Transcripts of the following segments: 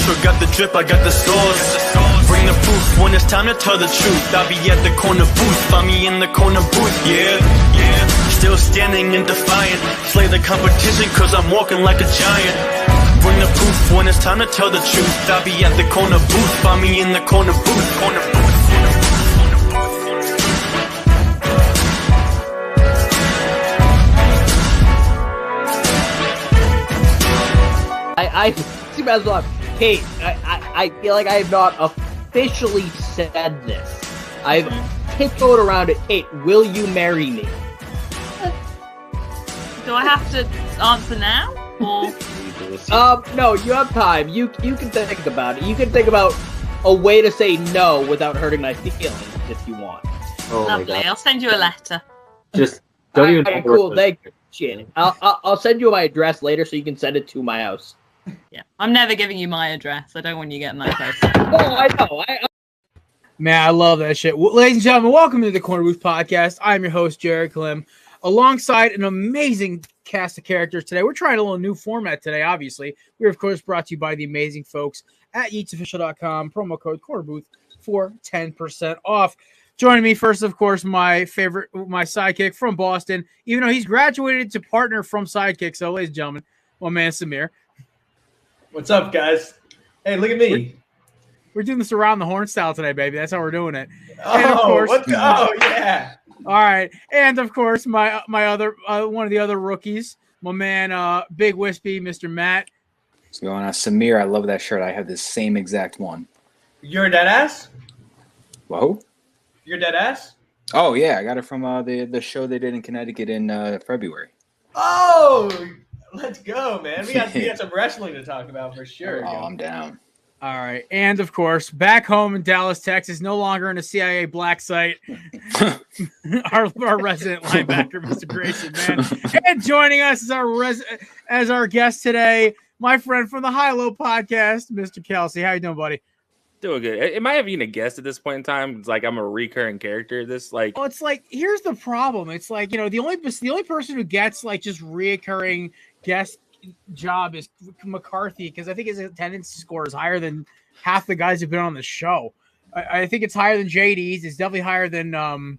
official, got the drip, I got the sauce. Bring the proof when it's time to tell the truth. I'll be at the corner booth, find me in the corner booth, yeah. Still standing and defiant, slay the competition cause I'm walking like a giant. Bring the proof when it's time to tell the truth. I'll be at the corner booth, find me in the corner booth, corner booth. I see myself. Kate, I feel like I have not officially said this. I've tiptoed around it. Kate, will you marry me? Do I have to answer now? Or no, you have time. You can think about it. You can think about a way to say no without hurting my feelings if you want. Oh lovely. my God. I'll send you a letter. Just don't even. Right, cool. Thank you. Shit. I'll send you my address later so you can send it to my house. Yeah, I'm never giving you my address. I don't want you getting that close. Oh, I know. Man, I love that shit. Well, ladies and gentlemen, welcome to the Corner Booth Podcast. I'm your host, Jared Klim, alongside an amazing cast of characters today. We're trying a little new format today, obviously. We're, of course, brought to you by the amazing folks at YeatsOfficial.com. Promo code Corner Booth for 10% off. Joining me first, of course, my sidekick from Boston, even though he's graduated to partner from sidekick. So, ladies and gentlemen, my man, Samir. What's up, guys? Hey, look at me. We're doing this around the horn style today, baby. That's how we're doing it. Oh, and of course, yeah. All right. And of course, my other one of the other rookies, my man, Big Wispy, Mr. Matt. What's going on? Samir, I love that shirt. I have the same exact one. You're a dead ass? Whoa. You're dead ass? Oh, yeah. I got it from the show they did in Connecticut in February. Oh, let's go, man. We got some wrestling to talk about for sure. Oh, I'm down. All right. And of course, back home in Dallas, Texas, no longer in a CIA black site, our resident linebacker, Mr. Grayson, man. And joining us as our guest today, my friend from the High Low podcast, Mr. Kelsey. How you doing, buddy? Doing good. Am I even a guest at this point in time? It's like I'm a recurring character. Well, it's like, here's the problem. It's like, you know, the only person who gets like just reoccurring guest job is McCarthy, because I think his attendance score is higher than half the guys who've been on the show. I think it's higher than JD's. It's definitely higher than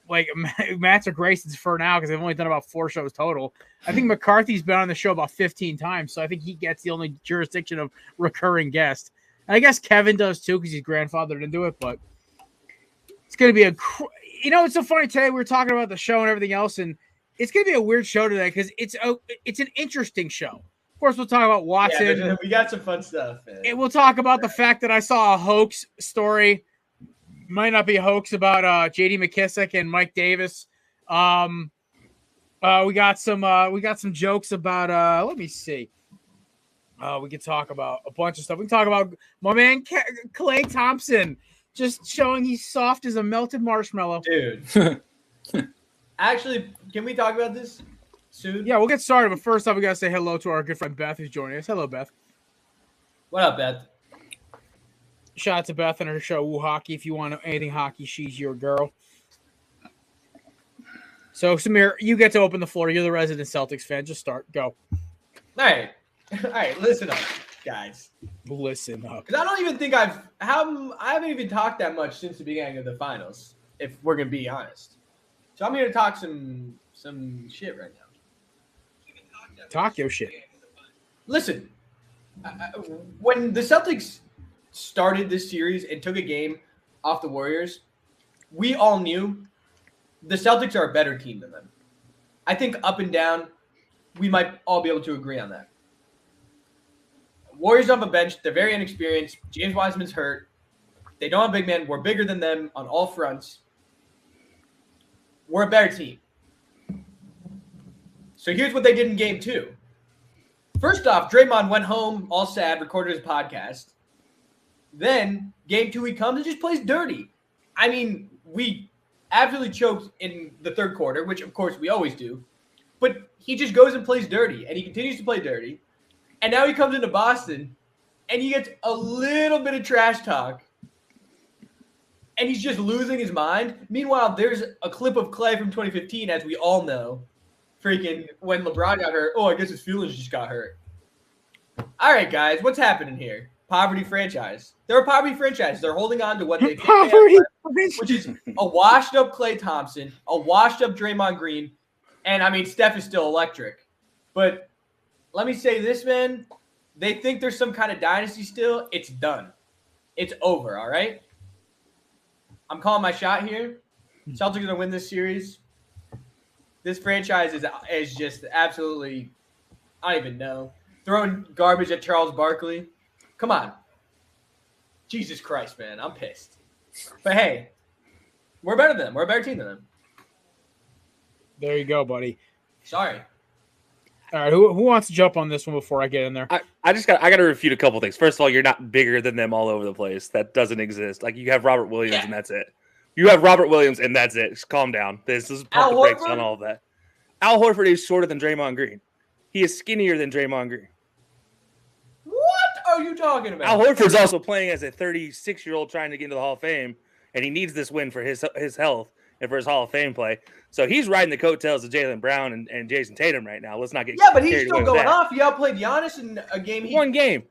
like Matt's or Grayson's for now, because they've only done about 4 shows total. I think McCarthy's been on the show about 15 times, so I think he gets the only jurisdiction of recurring guest. And I guess Kevin does too, because he's grandfathered into it. But it's going to be it's so funny today. We were talking about the show and everything else, and it's going to be a weird show today because it's an interesting show. Of course, we'll talk about Watson. Yeah, we got some fun stuff. We'll talk about the fact that I saw a hoax story. Might not be a hoax about J.D. McKissick and Mike Davis. We got some jokes about. Let me see. We can talk about a bunch of stuff. We can talk about my man Clay Thompson just showing he's soft as a melted marshmallow, dude. Actually, can we talk about this soon? Yeah, we'll get started. But first off, we got to say hello to our good friend Beth, who's joining us. Hello, Beth. What up, Beth? Shout out to Beth and her show, Woo Hockey. If you want anything hockey, she's your girl. So, Samir, you get to open the floor. You're the resident Celtics fan. Just start. Go. All right. Listen up, guys. Listen up. Because I don't even think I haven't even talked that much since the beginning of the finals, if we're going to be honest. So I'm here to talk some shit right now. Talk your shit. Listen, when the Celtics started this series and took a game off the Warriors, we all knew the Celtics are a better team than them. I think up and down, we might all be able to agree on that. Warriors on the bench, they're very inexperienced. James Wiseman's hurt. They don't have big men. We're bigger than them on all fronts. We're a better team. So here's what they did in game 2. First off, Draymond went home all sad, recorded his podcast. Then game 2, he comes and just plays dirty. I mean, we absolutely choked in the third quarter, which of course we always do. But he just goes and plays dirty, and he continues to play dirty. And now he comes into Boston, and he gets a little bit of trash talk. And he's just losing his mind. Meanwhile, there's a clip of Clay from 2015, as we all know. Freaking when LeBron got hurt. Oh, I guess his feelings just got hurt. All right, guys, what's happening here? poverty franchise. They're a poverty franchise. They're holding on to what they think they have Poverty left, which is a washed-up Klay Thompson, a washed-up Draymond Green, and I mean Steph is still electric. But let me say this, man. They think there's some kind of dynasty still. It's done. It's over, all right? I'm calling my shot here. Celtics are going to win this series. This franchise is just absolutely, I don't even know, throwing garbage at Charles Barkley. Come on. Jesus Christ, man. I'm pissed. But hey, we're better than them. We're a better team than them. There you go, buddy. Sorry. All right, who wants to jump on this one before I get in there? I got to refute a couple things. First of all, you're not bigger than them all over the place. That doesn't exist. Like you have Robert Williams and that's it. You have Robert Williams and that's it. Just calm down. This is pump the brakes on all of that. Al Horford is shorter than Draymond Green. He is skinnier than Draymond Green. What are you talking about? Al Horford's also playing as a 36-year-old trying to get into the Hall of Fame, and he needs this win for his health and for his Hall of Fame play. So he's riding the coattails of Jaylen Brown and Jason Tatum right now. Let's not get but he's still going off. He outplayed Giannis in a game. One game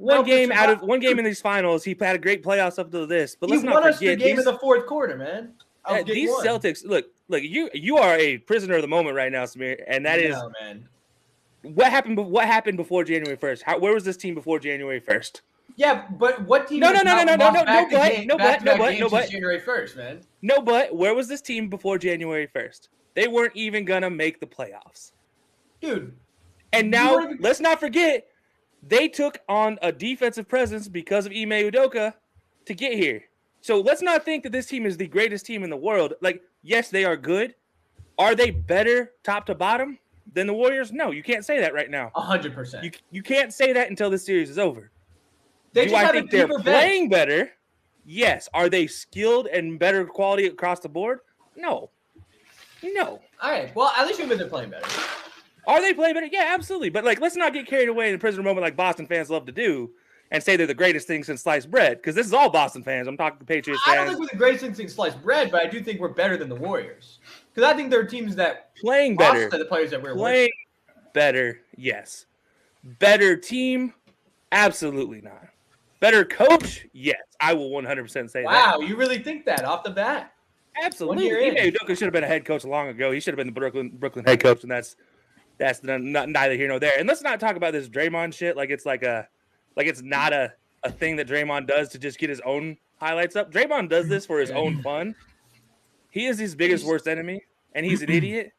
in these finals. He had a great playoffs up to this. But let's not forget the game in the fourth quarter, man. These Celtics, look, you are a prisoner of the moment right now, Samir, and that is man. What happened before January 1st? Where was this team before January 1st? Yeah, but what team? No, but January 1st, man. No, but where was this team before January 1st? They weren't even gonna make the playoffs, dude. And now let's not forget they took on a defensive presence because of Ime Udoka to get here. So let's not think that this team is the greatest team in the world. Like, yes, they are good. Are they better top to bottom than the Warriors? No, you can't say that right now. 100%. You can't say that until the series is over. Do I think they're playing better? Yes. Are they skilled and better quality across the board? No. All right. Well, at least you admit they're playing better. Are they playing better? Yeah, absolutely. But let's not get carried away in a prisoner moment like Boston fans love to do and say they're the greatest thing since sliced bread. Because this is all Boston fans. I'm talking Patriots fans. I don't think we're the greatest thing since sliced bread, but I do think we're better than the Warriors. Because I think there are teams that playing better. The players that we're playing better, yes. Better team, absolutely not. Better coach, yes. I will 100% say that. Wow, you really think that off the bat? Absolutely. Ime Udoka should have been a head coach long ago. He should have been the Brooklyn head coach, and that's neither here nor there. And let's not talk about this Draymond shit like it's it's not a thing that Draymond does to just get his own highlights up. Draymond does this for his own fun. He is his biggest worst enemy, and he's an idiot.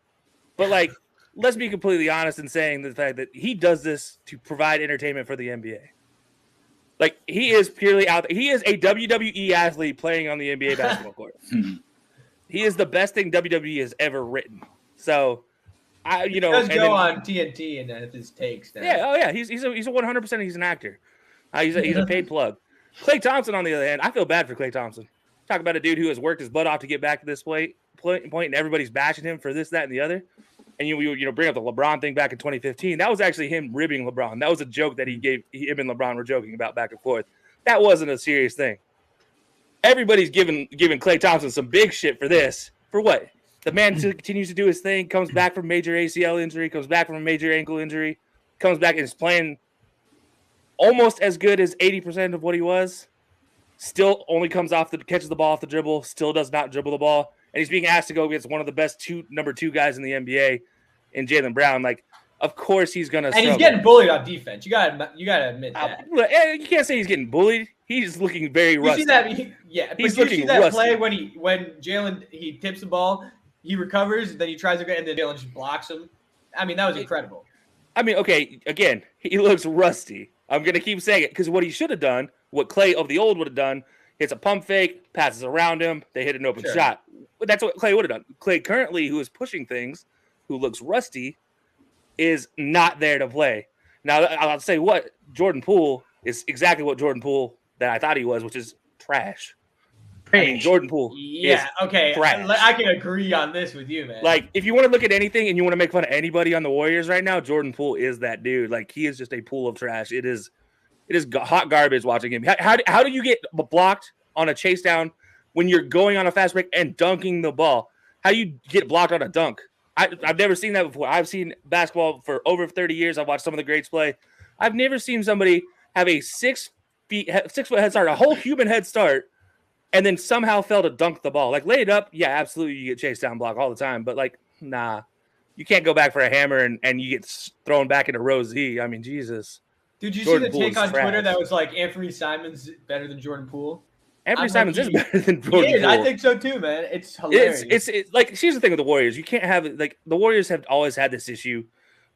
But let's be completely honest in saying the fact that he does this to provide entertainment for the NBA. He is purely out there. He is a WWE athlete playing on the NBA basketball court. He is the best thing WWE has ever written. So, he does go on TNT and his takes. Now. Yeah, he's a 100%. He's an actor. He's a paid plug. Klay Thompson, on the other hand, I feel bad for Klay Thompson. Talk about a dude who has worked his butt off to get back to this point, and everybody's bashing him for this, that, and the other. And you bring up the LeBron thing back in 2015. That was actually him ribbing LeBron. That was a joke that him and LeBron were joking about back and forth. That wasn't a serious thing. Everybody's giving Klay Thompson some big shit for this. For what? The man continues to do his thing, comes back from major ACL injury, comes back from a major ankle injury, comes back and is playing almost as good as 80% of what he was. Still only catches the ball off the dribble, still does not dribble the ball. And he's being asked to go against one of the best number two guys in the NBA in Jaylen Brown. Of course he's going to struggle. And he's getting bullied on defense. You gotta admit that. You can't say he's getting bullied. He's looking very rusty. You see that? He's looking rusty. That play when Jaylen he tips the ball, he recovers, then he tries to go, and then Jaylen just blocks him. I mean, that was incredible. I mean, okay, again, he looks rusty. I'm going to keep saying it because what he should have done, what Klay of the old would have done, hits a pump fake, passes around him, they hit an open shot. That's what Klay would have done. Klay currently, who is pushing things, who looks rusty, is not there to play. Now, I'll say what Jordan Poole is exactly what Jordan Poole that I thought he was, which is trash. I mean, Jordan Poole. Yeah, okay. Trash. I can agree on this with you, man. If you want to look at anything and you want to make fun of anybody on the Warriors right now, Jordan Poole is that dude. He is just a pool of trash. It is hot garbage watching him. How do you get blocked on a chase down when you're going on a fast break and dunking the ball? How do you get blocked on a dunk? I've never seen that before. I've seen basketball for over 30 years. I've watched some of the greats play. I've never seen somebody have a 6 6-foot head start, a whole human head start, and then somehow fail to dunk the ball. Like, lay it up, yeah, absolutely, you get chased down block all the time, but like, nah, you can't go back for a hammer and you get thrown back into row Z. I mean, Jesus. Dude, you Jordan see the Poole take is on Twitter trash. that was like Anthony Simons better than Jordan Poole? Anthony I'm Simons like, is better than He Jordan is. Poole. I think so too, man. It's hilarious. It's like, here's the thing with the Warriors. You can't have like the Warriors have always had this issue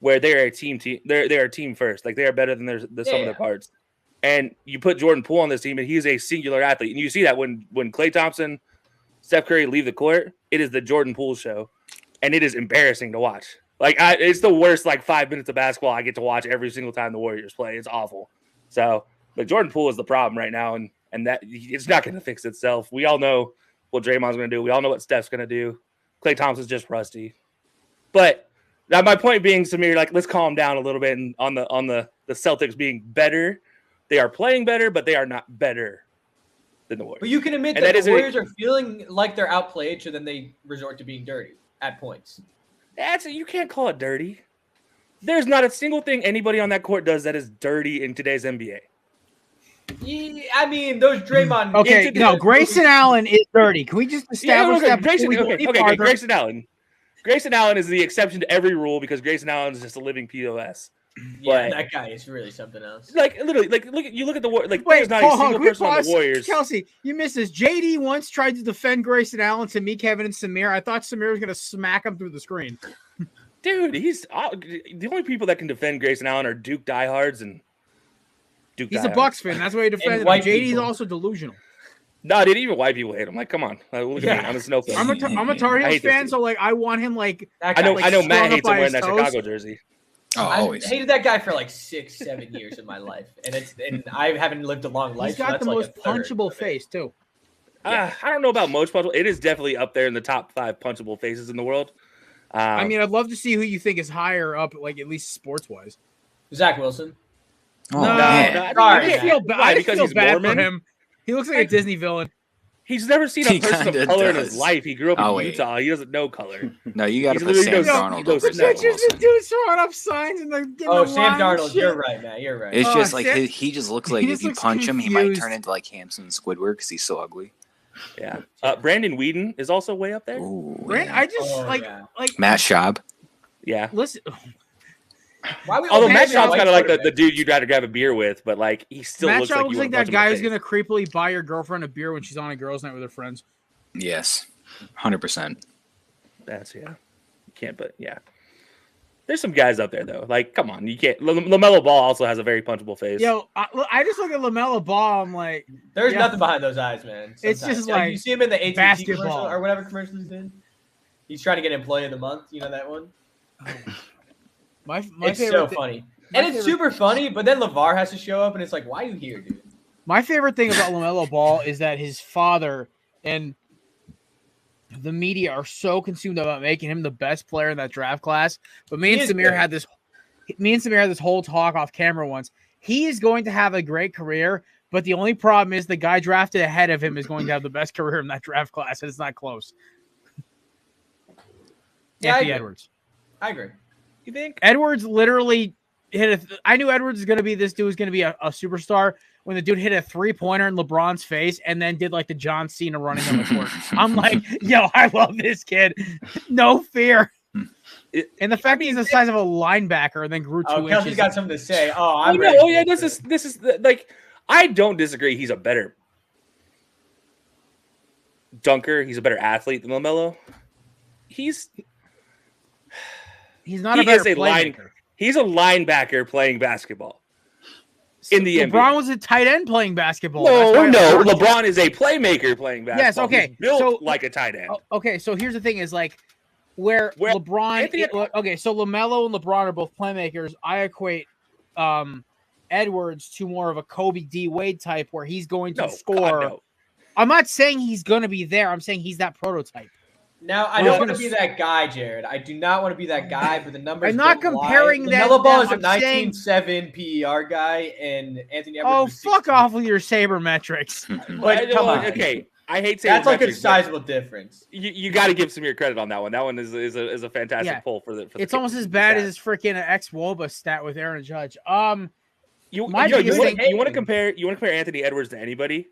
where they're a team. They're a team first. Like they are better than the sum of their parts. And you put Jordan Poole on this team, and he's a singular athlete. And you see that when Klay Thompson, Steph Curry leave the court, it is the Jordan Poole show, and it is embarrassing to watch. Like it's the worst 5 minutes of basketball I get to watch every single time the Warriors play. It's awful. So, but Jordan Poole is the problem right now, and that it's not going to fix itself. We all know what Draymond's going to do. We all know what Steph's going to do. Klay Thompson's just rusty. But now my point being, Samir, let's calm down a little bit and on the Celtics being better. They are playing better, but they are not better than the Warriors. But you can admit that the Warriors are feeling like they're outplayed, so then they resort to being dirty at points. You can't call it dirty. There's not a single thing anybody on that court does that is dirty in today's NBA. Yeah, I mean, those Draymond. Okay, no, Grayson Allen is dirty. Can we just establish that? Grayson Allen. Grayson Allen is the exception to every rule because Grayson Allen is just a living POS. Yeah, that guy is really something else. Literally, look at the Warriors. Wait, there's not a single person on the Warriors. Kelsey, you missed this. JD once tried to defend Grayson Allen to me, Kevin, and Samir. I thought Samir was going to smack him through the screen. Dude, he's the only people that can defend Grayson Allen are Duke diehards and Duke. He's a Bucks fan. That's why he defended him. JD's also delusional. No, dude, even white people hate him. Like, come on, look at me. I'm a snowflake. I'm a Tar Heels fan, so I want him I know Matt hates him wearing that Chicago jersey. Oh, always. I hated that guy for 6-7 years in my life, and I haven't lived a long life. He's got the most punchable face too. I don't know about most punchable. It is definitely up there in the top 5 punchable faces in the world. I mean, I'd love to see who you think is higher up, at least sports wise. Zach Wilson. Oh, no, I feel bad for him. He looks like a Disney villain. He's never seen a person of color in his life. He grew up in Utah. He doesn't know color. No, you got to put Sam Darnold over Zach Wilson. Dude's throwing up signs and Sam Darnold. You're right, man. You're right. It's just he just looks like if you punch him, he might turn into Hamson Squidward because he's so ugly. Yeah. Brandon Whedon is also way up there. Ooh, I just like Matt Schaub. Yeah. Listen. Although Matt Schaub's kind of like the dude you'd rather grab a beer with, but he still Matt looks Schaub like looks like that guy who's gonna creepily buy your girlfriend a beer when she's on a girls' night with her friends. Yes, 100%. That's you can't. But yeah, there's some guys out there though. Come on, you can't. LaMelo Ball also has a very punchable face. Yo, I just look at LaMelo Ball. I'm like, there's nothing behind those eyes, man. Sometimes. It's just you see him in the AT&T commercial or whatever commercial he's in. He's trying to get Employee of the Month. You know that one. It's so funny. And it's super funny, but then LeVar has to show up, and it's like, why are you here, dude? My favorite thing about LaMelo Ball is that his father and the media are so consumed about making him the best player in that draft class. But me and Samir had this whole talk off camera once. He is going to have a great career, but the only problem is the guy drafted ahead of him is going to have the best career in that draft class, and it's not close. Yeah, Anthony Edwards. I agree. You think Edwards literally hit I knew Edwards is going to be this dude was going to be a superstar when the dude hit a 3-pointer in LeBron's face and then did the John Cena running on the court. I'm like, yo, I love this kid. No fear. And the fact that he's the size of a linebacker and then grew 2 inches. Kelsey's got something to say. This is I don't disagree. He's a better dunker. He's a better athlete than LaMelo. He's not a better playmaker. He's a linebacker playing basketball in the NBA. LeBron was a tight end playing basketball. No. LeBron is a playmaker playing basketball. Yes, okay. He's built like a tight end. Okay, so here's the thing is where LeBron so LaMelo and LeBron are both playmakers. I equate Edwards to more of a Kobe D. Wade type where he's going to score. God, no. I'm not saying he's going to be there. I'm saying he's that prototype. Now, I don't want to be that guy, Jared. I do not want to be that guy, but the numbers I'm not comparing that. LaMelo Ball is a 19.7 PER guy, and Anthony Edwards. Oh, fuck off with your sabermetrics. Come on. Okay, I hate saying that's a sizable difference. You got to give Samir credit on that one. That one is a fantastic pull for the. It's almost as bad as his freaking ex-Woba stat with Aaron Judge. You My want biggest thing- to compare Anthony Edwards to anybody?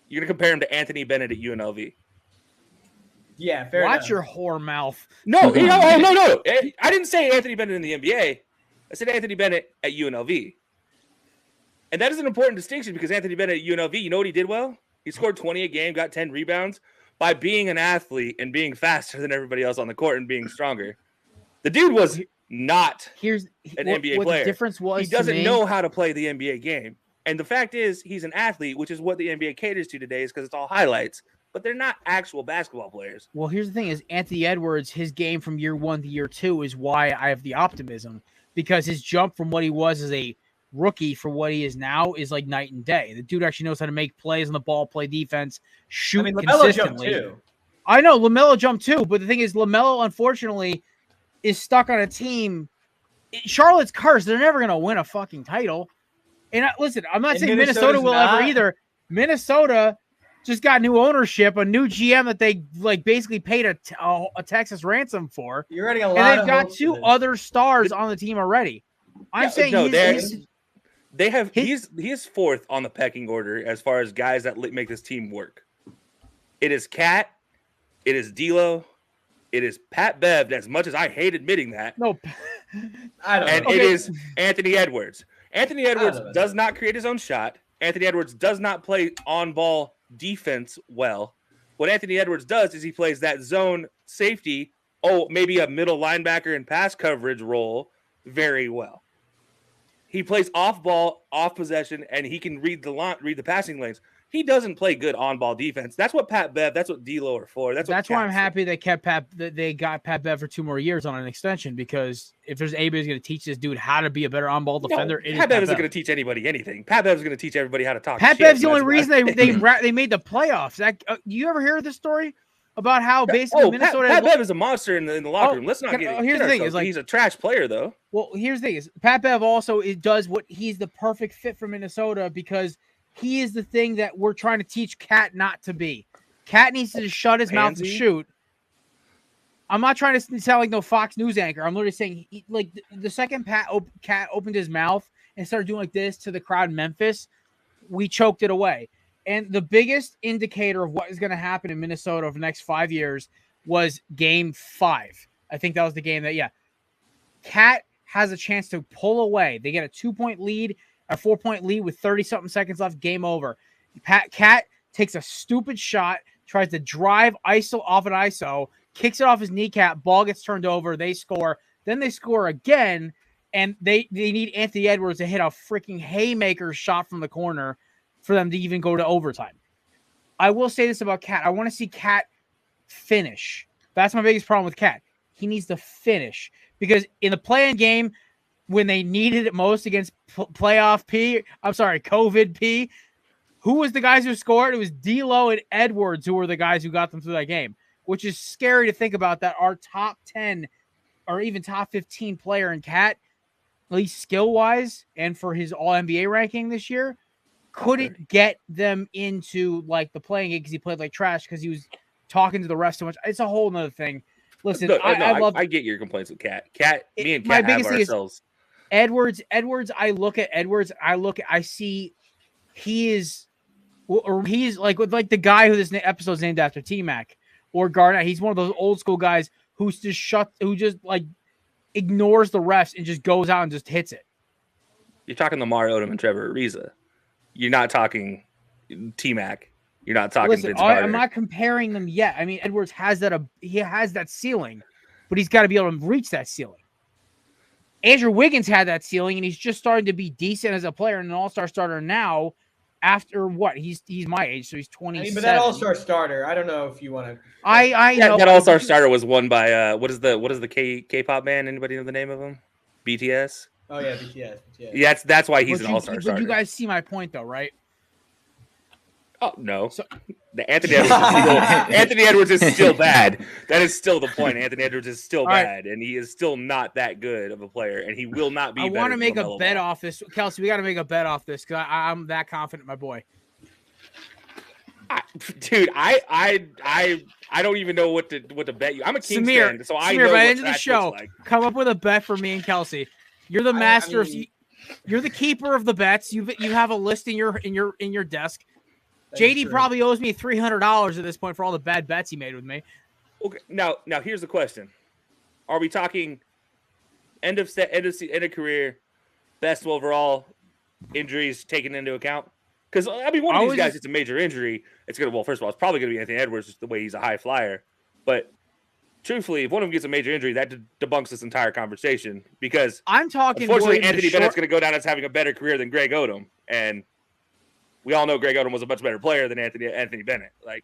You're going to compare him to Anthony Bennett at UNLV. Yeah, fair Watch enough. your whore mouth. No. I didn't say Anthony Bennett in the NBA. I said Anthony Bennett at UNLV. And that is an important distinction because Anthony Bennett at UNLV, you know what he did well? He scored 20 a game, got 10 rebounds by being an athlete and being faster than everybody else on the court and being stronger. The dude was not Here's an what, NBA what player. the difference was. He doesn't to me, know how to play the NBA game. And the fact is, he's an athlete, which is what the NBA caters to today, is because it's all highlights. But they're not actual basketball players. Well, here's the thing: is Anthony Edwards, his game from year 1 to year 2 is why I have the optimism, because his jump from what he was as a rookie for what he is now is like night and day. The dude actually knows how to make plays on the ball, play defense, shoot I mean, LaMelo jumped consistently. too. I know LaMelo jumped too, but the thing is, LaMelo unfortunately is stuck on a team. Charlotte's cursed. They're never gonna win a fucking title. And listen, I'm not And saying Minnesota Minnesota's will not. ever either. Minnesota just got new ownership, a new GM that they like basically paid a Texas ransom for, You're running a lot and they've of got hopes 2 for this. other stars on the team already. I'm saying no, he's he is fourth on the pecking order as far as guys that make this team work. It is Cat, it is D'Lo, it is Pat Bev. As much as I hate admitting that, no. I don't and know. it is Anthony Edwards. Anthony Edwards know. does not create his own shot. Anthony Edwards does not play on-ball defense well. What Anthony Edwards does is he plays that zone safety, maybe a middle linebacker and pass coverage role very well. He plays off-ball, off possession, and he can read the passing lanes. He doesn't play good on-ball defense. That's what Pat Bev, that's what D'Lo are for. That's why I'm happy they kept they got Pat Bev for 2 more years on an extension, because if there's anybody who's going to teach this dude how to be a better on-ball defender, it is Pat Bev isn't going to teach anybody anything. Pat Bev is going to teach everybody how to talk. Pat shit, Bev's the and only that's reason why- they made the playoffs. Do you ever hear this story about how basically Minnesota? Pat Bev is a monster in the locker room. Let's not here's the thing: is like he's a trash player though. Well, here's the thing: is Pat Bev also does what he's the perfect fit for Minnesota, because he is the thing that we're trying to teach Cat not to be. Cat needs to just shut his mouth and Pansy? shoot. I'm not trying to sound like no Fox News anchor. I'm literally saying, like, the second Cat opened his mouth and started doing like this to the crowd in Memphis, we choked it away. And the biggest indicator of what is going to happen in Minnesota over the next 5 years was Game 5. I think that was the game that, Cat has a chance to pull away. They get a 2-point lead, a 4-point lead with 30-something seconds left, game over. Cat takes a stupid shot, tries to drive ISO off an ISO, kicks it off his kneecap, ball gets turned over, they score. Then they score again, and they need Anthony Edwards to hit a freaking haymaker shot from the corner for them to even go to overtime. I will say this about Cat. I want to see Cat finish. That's my biggest problem with Cat. He needs to finish, because in the play-in game, when they needed it most against COVID P, who was the guys who scored? It was D'Lo and Edwards who were the guys who got them through that game, which is scary to think about, that our top 10 or even top 15 player in Cat, at least skill-wise and for his All-NBA ranking this year, couldn't get them into like the playing game because he played like trash because he was talking to the rest so much. It's a whole nother thing. Listen, I get your complaints with Cat. Me and Cat have ourselves. Edwards, I look at Edwards, I see he's like the guy who this episode's named after, T-Mac or Garnett. He's one of those old school guys who just like ignores the refs and just goes out and just hits it. You're talking Lamar Odom and Trevor Ariza. You're not talking T-Mac. You're not talking Vince Carter. I'm not comparing them yet. I mean, Edwards has that ceiling, but he's got to be able to reach that ceiling. Andrew Wiggins had that ceiling, and he's just starting to be decent as a player and an all-star starter now. After what? He's my age, so he's 27. But that all-star starter, I don't know if you want to. I know that all-star starter was won by what is the K-pop band? Anybody know the name of them? BTS. Oh yeah, BTS. Yeah, that's why he's an all-star starter. But you guys see my point, though, right? Oh no, Anthony Edwards is still bad. That is still the point. Anthony Edwards is still bad, and he is still not that good of a player, and he will not be. I want to make a bet off this, Kelsey. We got to make a bet off this because I'm that confident, my boy. Dude, I don't even know what to bet you. I'm a Kings fan, so I know by the what end of the trash show, looks like. come up with a bet for me and Kelsey. You're the master of. You're the keeper of the bets. You have a list in your desk. That's JD true. probably owes me $300 at this point for all the bad bets he made with me. Okay, now here's the question: are we talking end of career, best overall, injuries taken into account? Because I mean, one of these guys, it's a major injury. It's gonna first of all, it's probably gonna be Anthony Edwards, just the way he's a high flyer. But truthfully, if one of them gets a major injury, that debunks this entire conversation. Because I'm talking. Unfortunately, Anthony Bennett's gonna go down as having a better career than Greg Odom, and we all know Greg Odom was a much better player than Anthony Bennett. Like,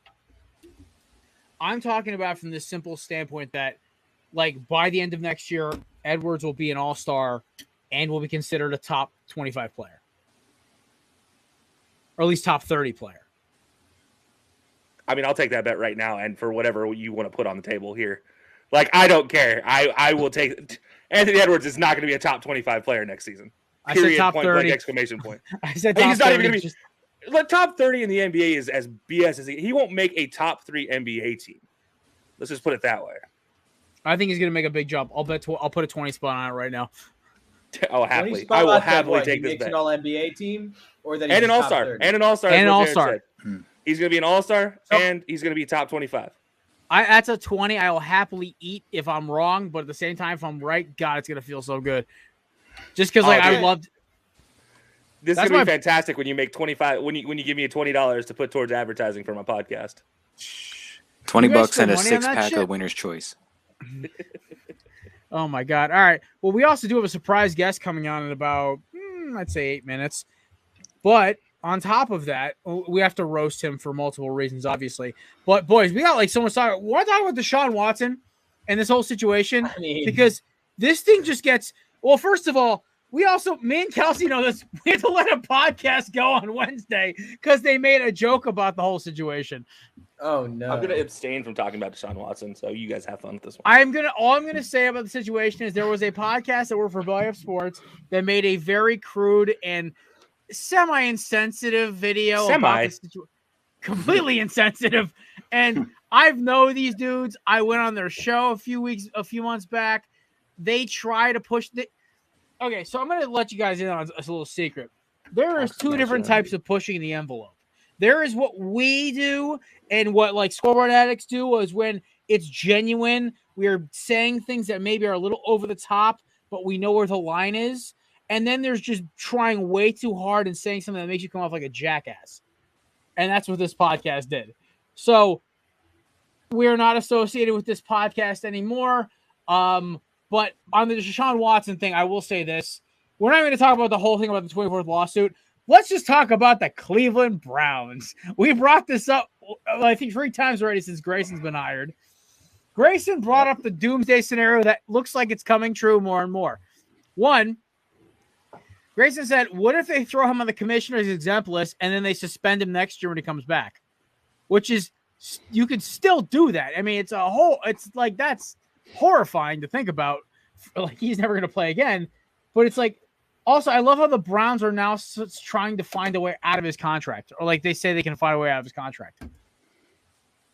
I'm talking about from this simple standpoint that, like, by the end of next year, Edwards will be an all-star and will be considered a top 25 player. Or at least top 30 player. I mean, I'll take that bet right now, and for whatever you want to put on the table here. Like, I don't care. I will take Anthony Edwards is not going to be a top 25 player next season. I said top 30. Exclamation point. I said top 30. He's not even going to be. Like, top 30 in the NBA is as BS as he won't make a top 3 NBA team. Let's just put it that way. I think he's going to make a big jump. I'll put a 20 spot on it right now. Oh, happily. I will happily take this bet. An all NBA team or that and an all-star. And an all-star. And an all-star. He's going to be an all-star and he's going to be top 25. That's a 20 I will happily eat if I'm wrong, but at the same time, if I'm right, God, it's going to feel so good. Just because I loved. This is going to be fantastic when you make 25 when you give me $20 to put towards advertising for my podcast. $20 and a 6-pack of Winner's Choice. Oh my God. All right. Well, we also do have a surprise guest coming on in about I'd say 8 minutes. But on top of that, we have to roast him for multiple reasons, obviously. But boys, we got like so much talk. We want to talk about Deshaun Watson and this whole situation because this thing just gets first of all, me and Kelsey know this. We had to let a podcast go on Wednesday because they made a joke about the whole situation. Oh no! I'm going to abstain from talking about Deshaun Watson, so you guys have fun with this one. All I'm gonna say about the situation is there was a podcast that worked for Belly Up Sports that made a very crude and semi-insensitive video. Completely insensitive. And I've known these dudes. I went on their show a few months back. They try to push the. Okay, so I'm going to let you guys in on a little secret. There is two different types of pushing the envelope. There is what we do and what like scoreboard addicts do is when it's genuine. We are saying things that maybe are a little over the top, but we know where the line is. And then there's just trying way too hard and saying something that makes you come off like a jackass. And that's what this podcast did. So we're not associated with this podcast anymore. But on the Deshaun Watson thing, I will say this. We're not going to talk about the whole thing about the 24th lawsuit. Let's just talk about the Cleveland Browns. We brought this up, I think, 3 times already since Grayson's been hired. Grayson brought up the doomsday scenario that looks like it's coming true more and more. One, Grayson said, what if they throw him on the commissioner's exempt list and then they suspend him next year when he comes back? Which is, you could still do that. I mean, it's like, that's horrifying to think about. Like, he's never going to play again. But it's like, also, I love how the Browns are now trying to find a way out of his contract. Or like they say they can find a way out of his contract.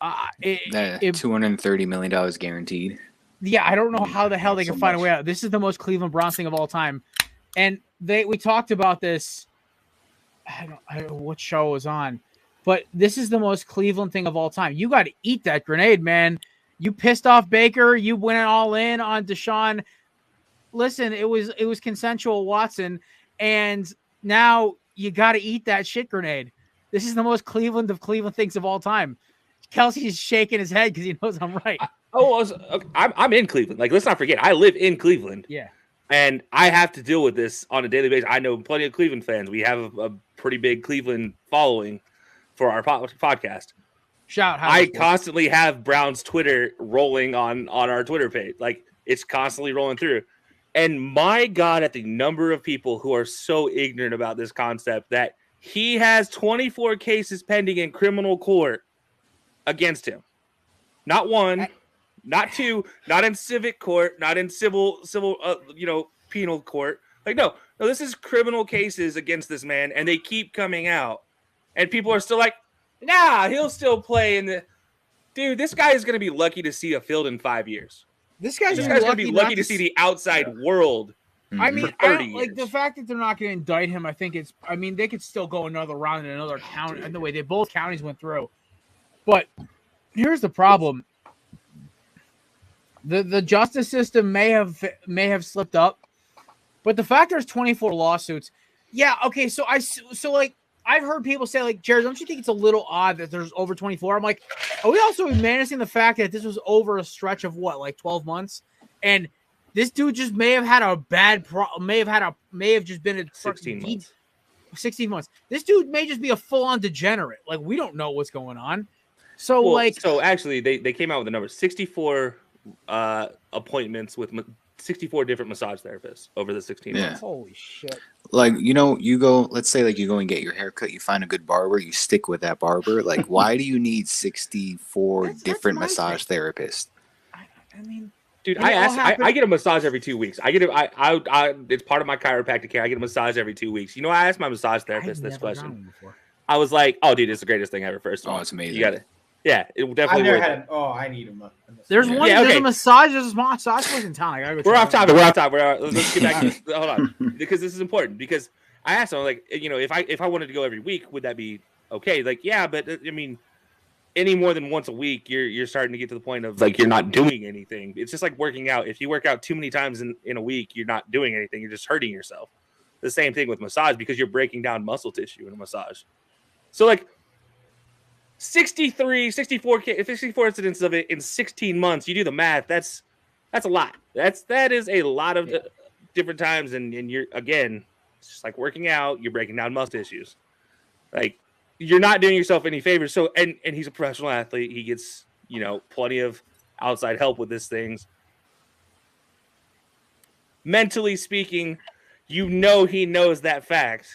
$230 million guaranteed. Yeah, I don't know how the hell they can find a way out. This is the most Cleveland Browns thing of all time. And we talked about this. I don't know what show it was on, but this is the most Cleveland thing of all time. You got to eat that grenade, man. You pissed off Baker. You went all in on Deshaun. Listen, it was consensual, Watson, and now you got to eat that shit grenade. This is the most Cleveland of Cleveland things of all time. Kelsey's shaking his head because he knows I'm right. I'm in Cleveland. Like, let's not forget, I live in Cleveland. Yeah. And I have to deal with this on a daily basis. I know plenty of Cleveland fans. We have a pretty big Cleveland following for our podcast. I constantly have Brown's Twitter rolling on our Twitter page. Like, it's constantly rolling through. And my God, at the number of people who are so ignorant about this concept that he has 24 cases pending in criminal court against him. Not one, not two, not in civic court, not in civil, penal court. Like, no, this is criminal cases against this man, and they keep coming out. And people are still like, nah, he'll still play in the. Dude, this guy is going to be lucky to see a field in 5 years. This guy's going to be lucky to see the outside world I mean, For 30 like the years. fact that they're not going to indict him, I think it's. I mean, they could still go another round in another county. And the way both counties went through, but here's the problem: the justice system may have slipped up, but the fact there's 24 lawsuits. Yeah, okay. So like I've heard people say like, Jared, don't you think it's a little odd that there's over 24? I'm like, are we also managing the fact that this was over a stretch of what, like 12 months, and this dude just may have had a bad may have just been a 16 months. 16 months. This dude may just be a full-on degenerate. Like, we don't know what's going on. So so actually they came out with the number 64 appointments with 64 different massage therapists over the 16 months. Holy shit. Like, you go, let's say like you go and get your hair cut, you find a good barber, you stick with that barber. Like, why do you need 64 different massage therapists? I mean, dude, I get a massage every 2 weeks. It's part of my chiropractic care. I get a massage every 2 weeks. You know, I asked my massage therapist this question. I was like, "Oh, dude, it's the greatest thing ever." First of all, it's amazing. You got it. Yeah, it definitely. I need him. There's one. Yeah, okay. There's a massage place in town. I gotta go. We're off topic. Let's get back to this. Hold on, because this is important. Because I asked him, like, if I wanted to go every week, would that be okay? Like, yeah, but I mean, any more than once a week, you're starting to get to the point of like you're not doing anything. It's just like working out. If you work out too many times in a week, you're not doing anything. You're just hurting yourself. The same thing with massage because you're breaking down muscle tissue in a massage. So like 64 incidents of it in 16 months. You do the math. That's a lot. That is a lot of different times. And you're, again, it's just like working out. You're breaking down muscle tissues. Like, you're not doing yourself any favors. So, and he's a professional athlete. He gets, plenty of outside help with these things. Mentally speaking, he knows that fact.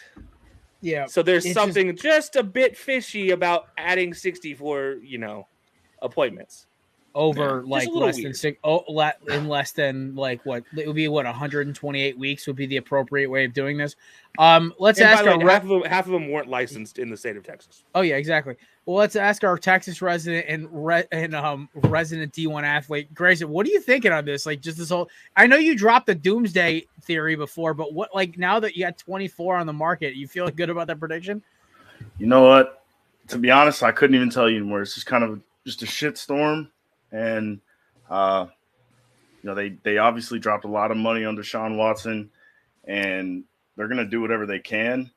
Yeah. So there's something just a bit fishy about adding 64, appointments. Over like less weird. than six. In less than like what it would be. 128 weeks would be the appropriate way of doing this. Let's ask our half of them weren't licensed in the state of Texas. Oh yeah, exactly. Well, let's ask our Texas resident and resident D1 athlete, Grayson. What are you thinking on this? Like, just this whole. I know you dropped the doomsday theory before, but what, like, now that you got 24 on the market, you feel good about that prediction? You know what? To be honest, I couldn't even tell you anymore. It's just kind of just a shitstorm, and they obviously dropped a lot of money on Deshaun Watson, and they're gonna do whatever they can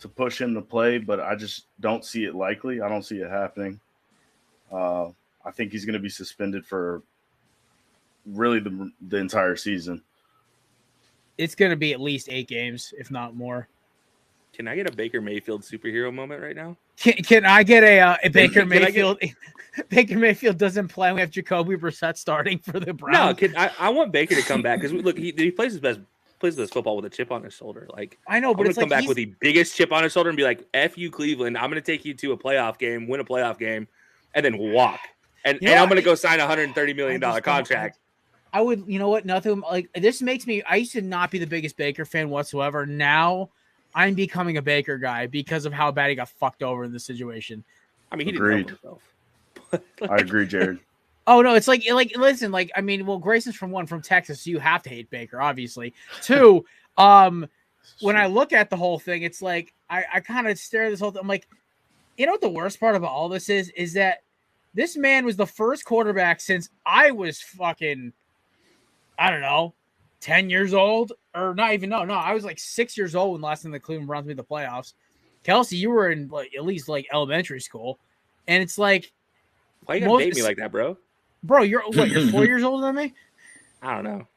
to push him to play, but I just don't see it likely. I don't see it happening. I think he's going to be suspended for really the entire season. It's going to be at least 8 games, if not more. Can I get a Baker Mayfield superhero moment right now? Can I get a Baker Mayfield? Baker Mayfield doesn't play. We have Jacoby Brissett starting for the Browns. No, I want Baker to come back because look, he plays his best football with a chip on his shoulder. Like, I know, but I'm it's gonna come like back with the biggest chip on his shoulder and be like, "F you, Cleveland. I'm gonna take you to a playoff game, win a playoff game, and then walk." And I'm gonna go sign a $130 million contract. I would, you know what? Nothing like this makes me. I used to not be the biggest Baker fan whatsoever. Now I'm becoming a Baker guy because of how bad he got fucked over in this situation. I mean, he didn't know himself. I agree, Jared. Oh no, it's like listen, like, I mean, well, Grayson's from Texas, so you have to hate Baker, obviously. 2, when I look at the whole thing, it's like I kind of stare at this whole thing. I'm like, you know what the worst part about all this is that this man was the first quarterback since I was fucking, I don't know, 10 years old, or not even, no, I was like 6 years old when last time the Cleveland Browns made the playoffs. Kelsey, you were in like at least like elementary school, and it's like, why you gonna date me like that, bro? Bro, you're 4 years older than me? I don't know.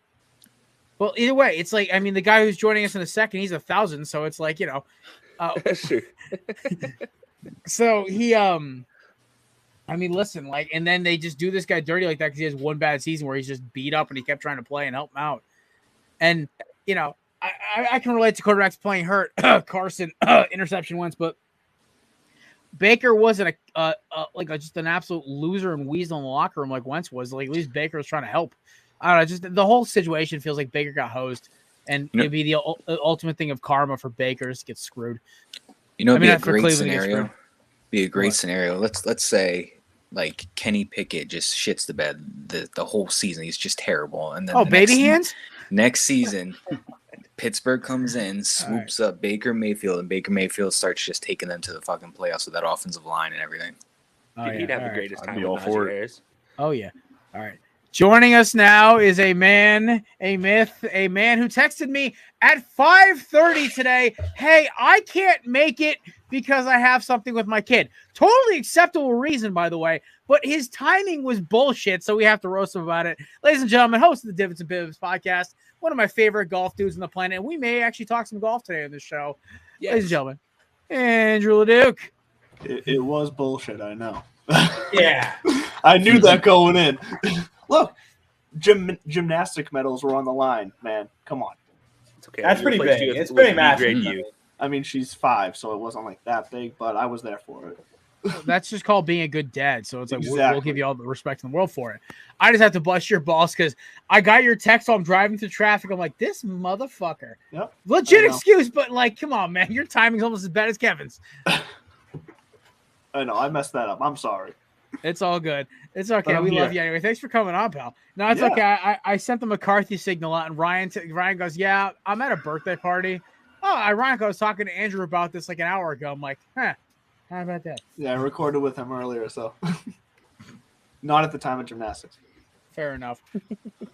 Well, either way, it's like, I mean, the guy who's joining us in a second, he's 1,000, so it's like, That's true. So he, I mean, listen, like, and then they just do this guy dirty like that because he has one bad season where he's just beat up and he kept trying to play and help him out. And, I can relate to quarterbacks playing hurt. Carson, interception once, but Baker wasn't just an absolute loser and weasel in the locker room like Wentz was. Like, at least Baker was trying to help. I don't know. Just the whole situation feels like Baker got hosed, and it'd be the ultimate thing of karma for Baker to get screwed. It'd be a great scenario. Let's say like Kenny Pickett just shits the bed the whole season. He's just terrible, and then baby hands. Next season, Pittsburgh comes in, swoops up Baker Mayfield, and Baker Mayfield starts just taking them to the fucking playoffs with that offensive line and everything. Oh, He'd yeah. have the All right. greatest I'd time be with all Najee for it. Harris. Oh yeah. All right. Joining us now is a man, a myth, a man who texted me at 5:30 today. Hey, I can't make it because I have something with my kid. Totally acceptable reason, by the way, but his timing was bullshit, so we have to roast him about it. Ladies and gentlemen, host of the Divots and Bibs podcast, one of my favorite golf dudes on the planet, and we may actually talk some golf today on this show. Yes. Ladies and gentlemen, Andrew LeDuc. It was bullshit, I know. Yeah. I knew that going in. Look, gymnastic medals were on the line, man. Come on. It's okay. That's Your pretty place big. too, It's with pretty B massive. grade U. I mean, she's 5, so it wasn't like that big, but I was there for it. That's just called being a good dad. So it's like we'll Exactly. give you all the respect in the world for it. I just have to bust your balls because I got your text while I'm driving through traffic. I'm like, this motherfucker. Yep. Legit I know. excuse, but like, come on, man. Your timing's almost as bad as Kevin's. I know, I messed that up. I'm sorry. It's all good. It's okay. But I'm We love here. you anyway. Thanks for coming on, pal. No, it's Yeah. okay. I sent the McCarthy signal out, and Ryan goes, yeah, I'm at a birthday party. Oh, ironically, I was talking to Andrew about this like an hour ago. I'm like, how about that? Yeah, I recorded with him earlier, so. Not at the time of gymnastics. Fair enough.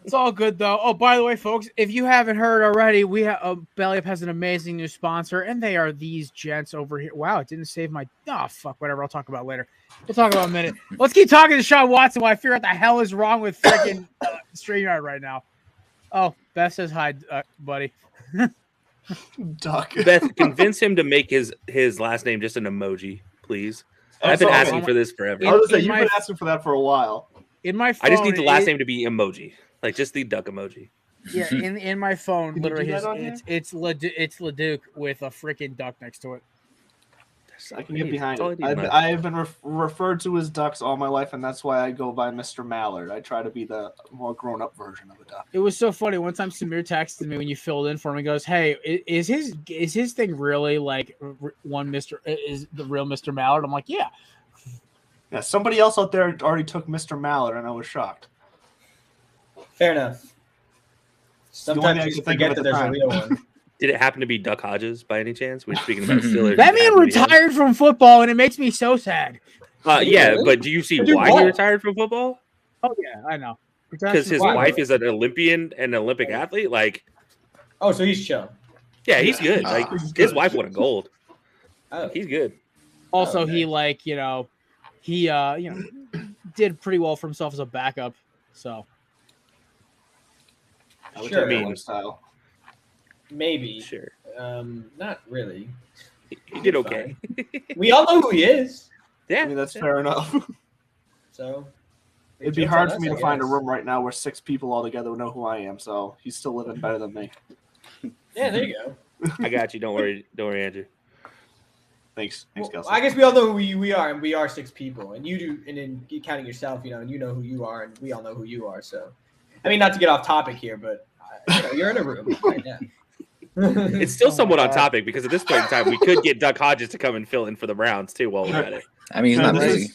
It's all good though. Oh, by the way, folks, if you haven't heard already, we have Belly Up has an amazing new sponsor, and they are these gents over here. Wow, it didn't save my. Oh fuck, whatever. I'll talk about it later. We'll talk about it in a minute. Let's keep talking to Sean Watson while I figure out the hell is wrong with freaking StreamYard right now. Oh, Beth says hi, buddy. Duck. Beth, convince him to make his last name just an emoji, please. I've been sorry. asking for this forever. I was gonna say, in you've my- been asking for that for a while. In my phone, I just need the last name to be emoji, like just the duck emoji. Yeah, in my phone, Can you do literally, that on it's Leduc with a freaking duck next to it. I can get behind That's all it. I need, man. I have been referred to as ducks all my life, and that's why I go by Mr. Mallard. I try to be the more grown-up version of a duck. It was so funny. One time, Samir texted me when you filled in for him. He goes, "Hey, is his thing really like one Mr. Is the real Mr. Mallard?" I'm like, "Yeah." Yeah, somebody else out there already took Mr. Mallard, and I was shocked. Fair enough. The only thing Sometimes I you could think of forget at that the there's a time. real one. Did it happen to be Duck Hodges by any chance? We're speaking about Steelers. That man retired from football, and it makes me so sad. Yeah, but do you see Dude, why what? he retired from football? Oh yeah, I know. Because his Why? wife is an Olympian and an Olympic athlete. Like, Oh, so he's chill. yeah, he's good. Like, He's his good. wife won a gold. Oh, He's good. Also, Oh, he nice. he did pretty well for himself as a backup. So I would Sure. take that I mean- lifestyle. maybe. Sure, Not really. he did okay. We all know who he is. Yeah, I mean, that's fair enough. So It'd be Joke's hard on for me us, to I find a guess. room right now where 6 people all together know who I am, so he's still living better than me. Yeah, there you go. I got you. Don't worry, Andrew. Thanks, Well, Kelsey. I guess we all know who we are, and we are 6 people, and you do, and then you counting yourself, and you know who you are, and we all know who you are. So, I mean, not to get off topic here, but you're in a room right now. It's still somewhat on topic because at this point in time, we could get Duck Hodges to come and fill in for the Browns too while we're at it. I mean, he's Man, not busy.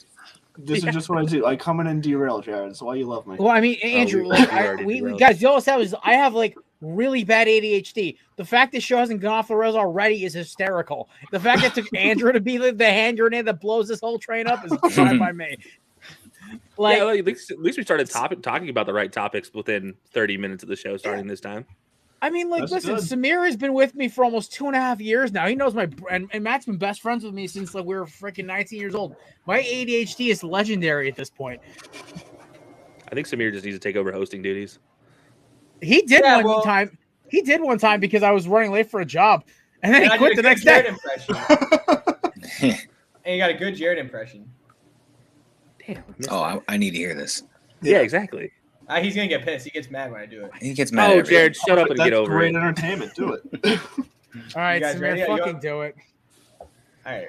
This is just what I do. I come in and derail, Jared. That's why you love me. well, I mean, Andrew, we like, already we derailed. guys, you all said was I have like really bad ADHD. The fact this show hasn't gone off the rails already is hysterical. The fact it took Andrew to be the hand grenade that blows this whole train up is fine by me. Like, Yeah, well, at least we started talking about the right topics within 30 minutes of the show starting this time. I mean, like, That's listen, good. Samir has been with me for almost 2.5 years now. He knows and Matt's been best friends with me since like we were freaking 19 years old. My ADHD is legendary at this point. I think Samir just needs to take over hosting duties. He did Yeah, one well- time. He did one time because I was running late for a job, and then And he I quit did the a next good Jared day. impression. And you got a good Jared impression. Damn. I missed Oh, that. I need to hear this. Yeah, exactly. He's gonna get pissed. He gets mad when I do it. He gets mad. Oh, at everything. Jared, shut up and That's get over great it. entertainment. Do it. All right, You guys ready? Samir, You fucking go- do it. All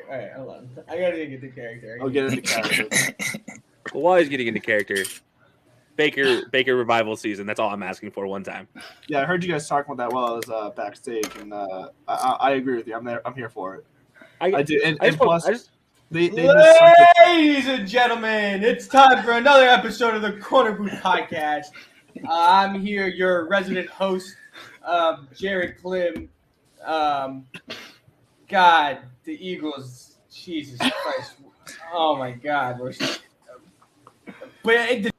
right, hold on. I gotta get the character. I'll get into character. Well, while he's getting into character, Baker revival season. That's all I'm asking for one time. Yeah, I heard you guys talking about that while I was backstage, and I agree with you. I'm there. I'm here for it. I do. And plus, they missed something. Ladies and gentlemen, it's time for another episode of the Corner Booth Podcast. I'm here, your resident host, Jared Klim. God, the Eagles. Jesus Christ. Oh my God. But He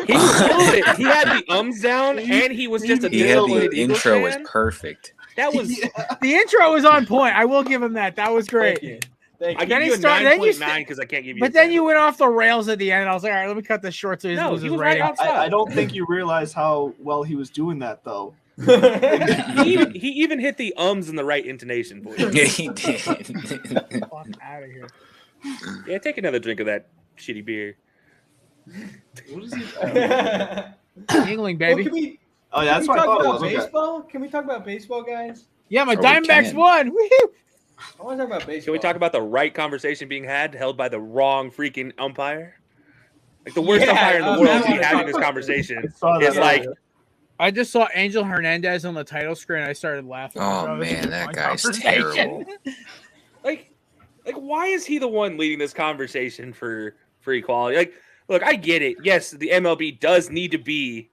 killed it. He had the ums down, and he was just a disappointed the Eagles intro was fan. perfect. That was The intro was on point. I will give him that. That was great. Thank you. I give you a 9.9 because I can't give you. But then you went off the rails at the end. I was like, all right, let me cut this short so he doesn't lose his rating. I don't think you realize how well he was doing that, though. he even hit the ums in the right intonation. Boy. Yeah, he did. Fuck out of here. Yeah, take another drink of that shitty beer. What is he? Yingling, baby. That's what I thought it was. Baseball? Can we talk about baseball, guys? Yeah, my Diamondbacks won. Woo-hoo! I want to talk about baseball. Can we talk about the right conversation being held by the wrong freaking umpire? Like the worst umpire in the world to be having this conversation is like. I just saw Angel Hernandez on the title screen. I started laughing. Oh man, that guy's terrible. Like, why is he the one leading this conversation for equality? Like, look, I get it. Yes, the MLB does need to be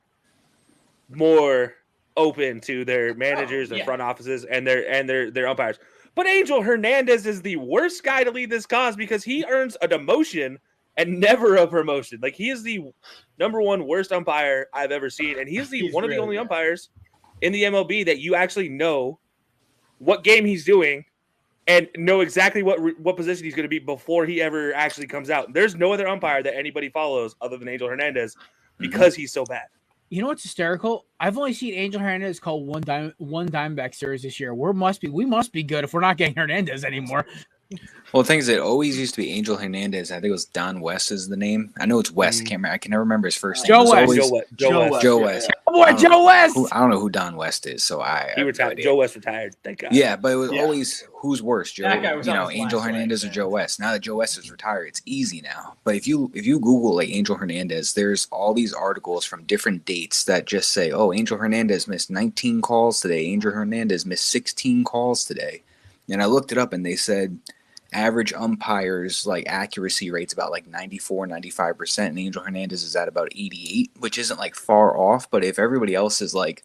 more open to their managers, their front offices, and their umpires. But Angel Hernandez is the worst guy to lead this cause because he earns a demotion and never a promotion. Like, he is the number one worst umpire I've ever seen, and he's one of the only umpires in the MLB that you actually know what game he's doing and know exactly what position he's going to be before he ever actually comes out. There's no other umpire that anybody follows other than Angel Hernandez because he's so bad. You know what's hysterical? I've only seen Angel Hernandez call one Diamondback series this year. We must be good if we're not getting Hernandez anymore. Well, the thing is, it always used to be Angel Hernandez. I think it was Don West is the name. I know it's West. I can never remember his first name. Joe West. Joe West. Oh boy, Joe West. I don't know who Don West is, so he retired. Joe West retired. Thank God. Yeah, but it was always who's worse, Joe? That guy was Angel Hernandez or Joe West. Now that Joe West is retired, it's easy now. But if you Google like Angel Hernandez, there's all these articles from different dates that just say, "Oh, Angel Hernandez missed 19 calls today. Angel Hernandez missed 16 calls today." And I looked it up, and they said average umpires like accuracy rate's about like 94-95%, and Angel Hernandez is at about 88, which isn't like far off. But if everybody else is like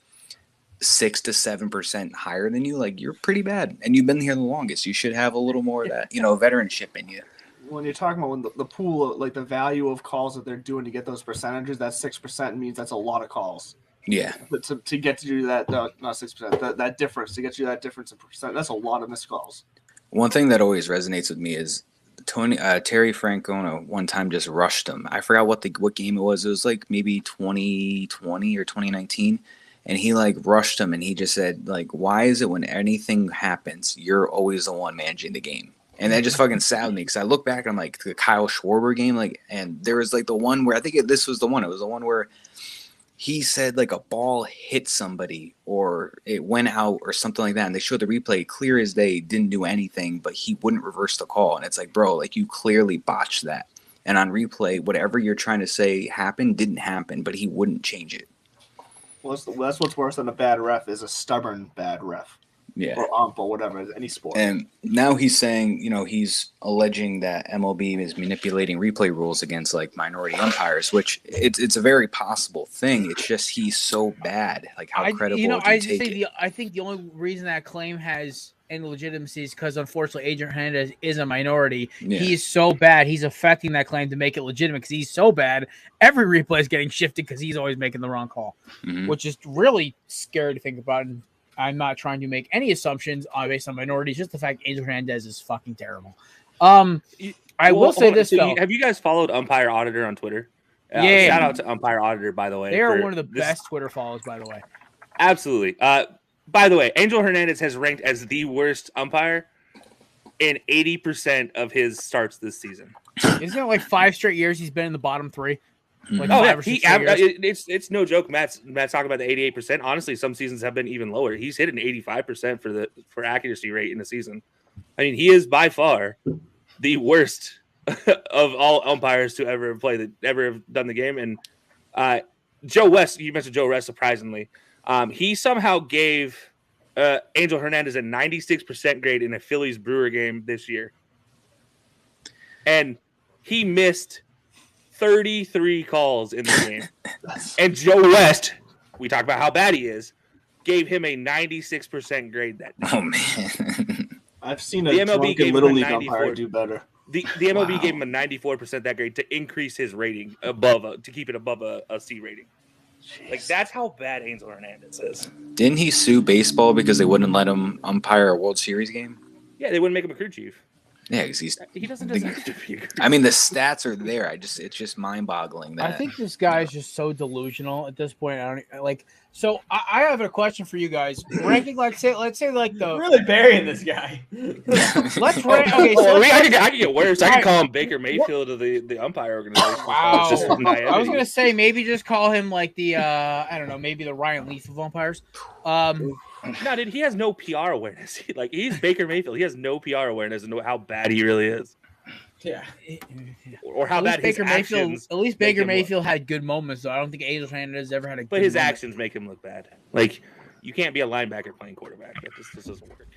6 to 7% higher than you, like, you're pretty bad, and you've been here the longest. You should have a little more of that, veteranship in you. When you're talking about the pool, like the value of calls that they're doing to get those percentages, that 6% means that's a lot of calls. Yeah. But to get to do that, no, not 6%, that difference, to get you that difference in percent, that's a lot of missed calls. One thing that always resonates with me is Terry Francona one time just rushed him. I forgot what game it was. It was like maybe 2020 or 2019. And he like rushed him, and he just said, like, why is it when anything happens, you're always the one managing the game? And that just fucking saddened me, because I look back on like the Kyle Schwarber game, like, and there was like the one where this was the one. It was the one where he said like a ball hit somebody or it went out or something like that, and they showed the replay clear as day, didn't do anything, but he wouldn't reverse the call. And it's like, bro, like, you clearly botched that. And on replay, whatever you're trying to say happened didn't happen, but he wouldn't change it. Well, that's what's worse than a bad ref, is a stubborn bad ref. Yeah. Or ump or whatever, any sport. And now he's saying, he's alleging that MLB is manipulating replay rules against like minority umpires, which it's a very possible thing. It's just he's so bad. Like, how credible do you take it? I think the only reason that claim has any legitimacy is because, unfortunately, Agent Hernandez is a minority. Yeah. He's so bad. He's affecting that claim to make it legitimate because he's so bad. Every replay is getting shifted because he's always making the wrong call, which is really scary to think about. And I'm not trying to make any assumptions based on minorities. Just the fact Angel Hernandez is fucking terrible. I will say this, though. Have you guys followed Umpire Auditor on Twitter? Yeah. Shout out to Umpire Auditor, by the way. They are one of the best Twitter follows, by the way. Absolutely. By the way, Angel Hernandez has ranked as the worst umpire in 80% of his starts this season. Isn't it like 5 straight years he's been in the bottom 3? Like it's no joke. Matt's talking about the 88%. Honestly, some seasons have been even lower. He's hit an 85% for accuracy rate in the season. I mean, he is by far the worst of all umpires to ever have done the game. And Joe West, you mentioned Joe West, surprisingly, he somehow gave Angel Hernandez a 96% grade in a Phillies Brewer game this year, and he missed 33 calls in the game. And Joe West we talked about how bad he is, gave him a 96% grade that day. Oh man. I've seen a The MLB drunken gave him Little a League 94. umpire do better. The MLB Wow. gave him a 94% that grade to increase his rating above to keep it above a C rating. Like that's how bad Angel Hernandez is. Didn't he sue baseball because they wouldn't let him umpire a World Series game? Yeah, they wouldn't make him a crew chief. Yeah, because He doesn't deserve to be a crew I mean, the stats are there. It's just mind-boggling that. I think this guy is just so delusional at this point. I don't like. So I have a question for you guys. Ranking, let's say like the Really burying this guy. let's rank. Okay, so I can get worse. I All can right. call him Baker Mayfield of the umpire organization. Wow. It's just I was gonna say maybe just call him like the I don't know, maybe the Ryan Leaf of umpires. No, dude, he has no PR awareness. He's Baker Mayfield. He has no PR awareness and know how bad he really is, Yeah. or how At bad least Baker his Mayfield. actions. At least make Baker him look. Mayfield had good moments, though. I don't think Angel Hernandez ever had a. But good his moment. actions make him look bad. Like you can't be a linebacker playing quarterback. That just doesn't work.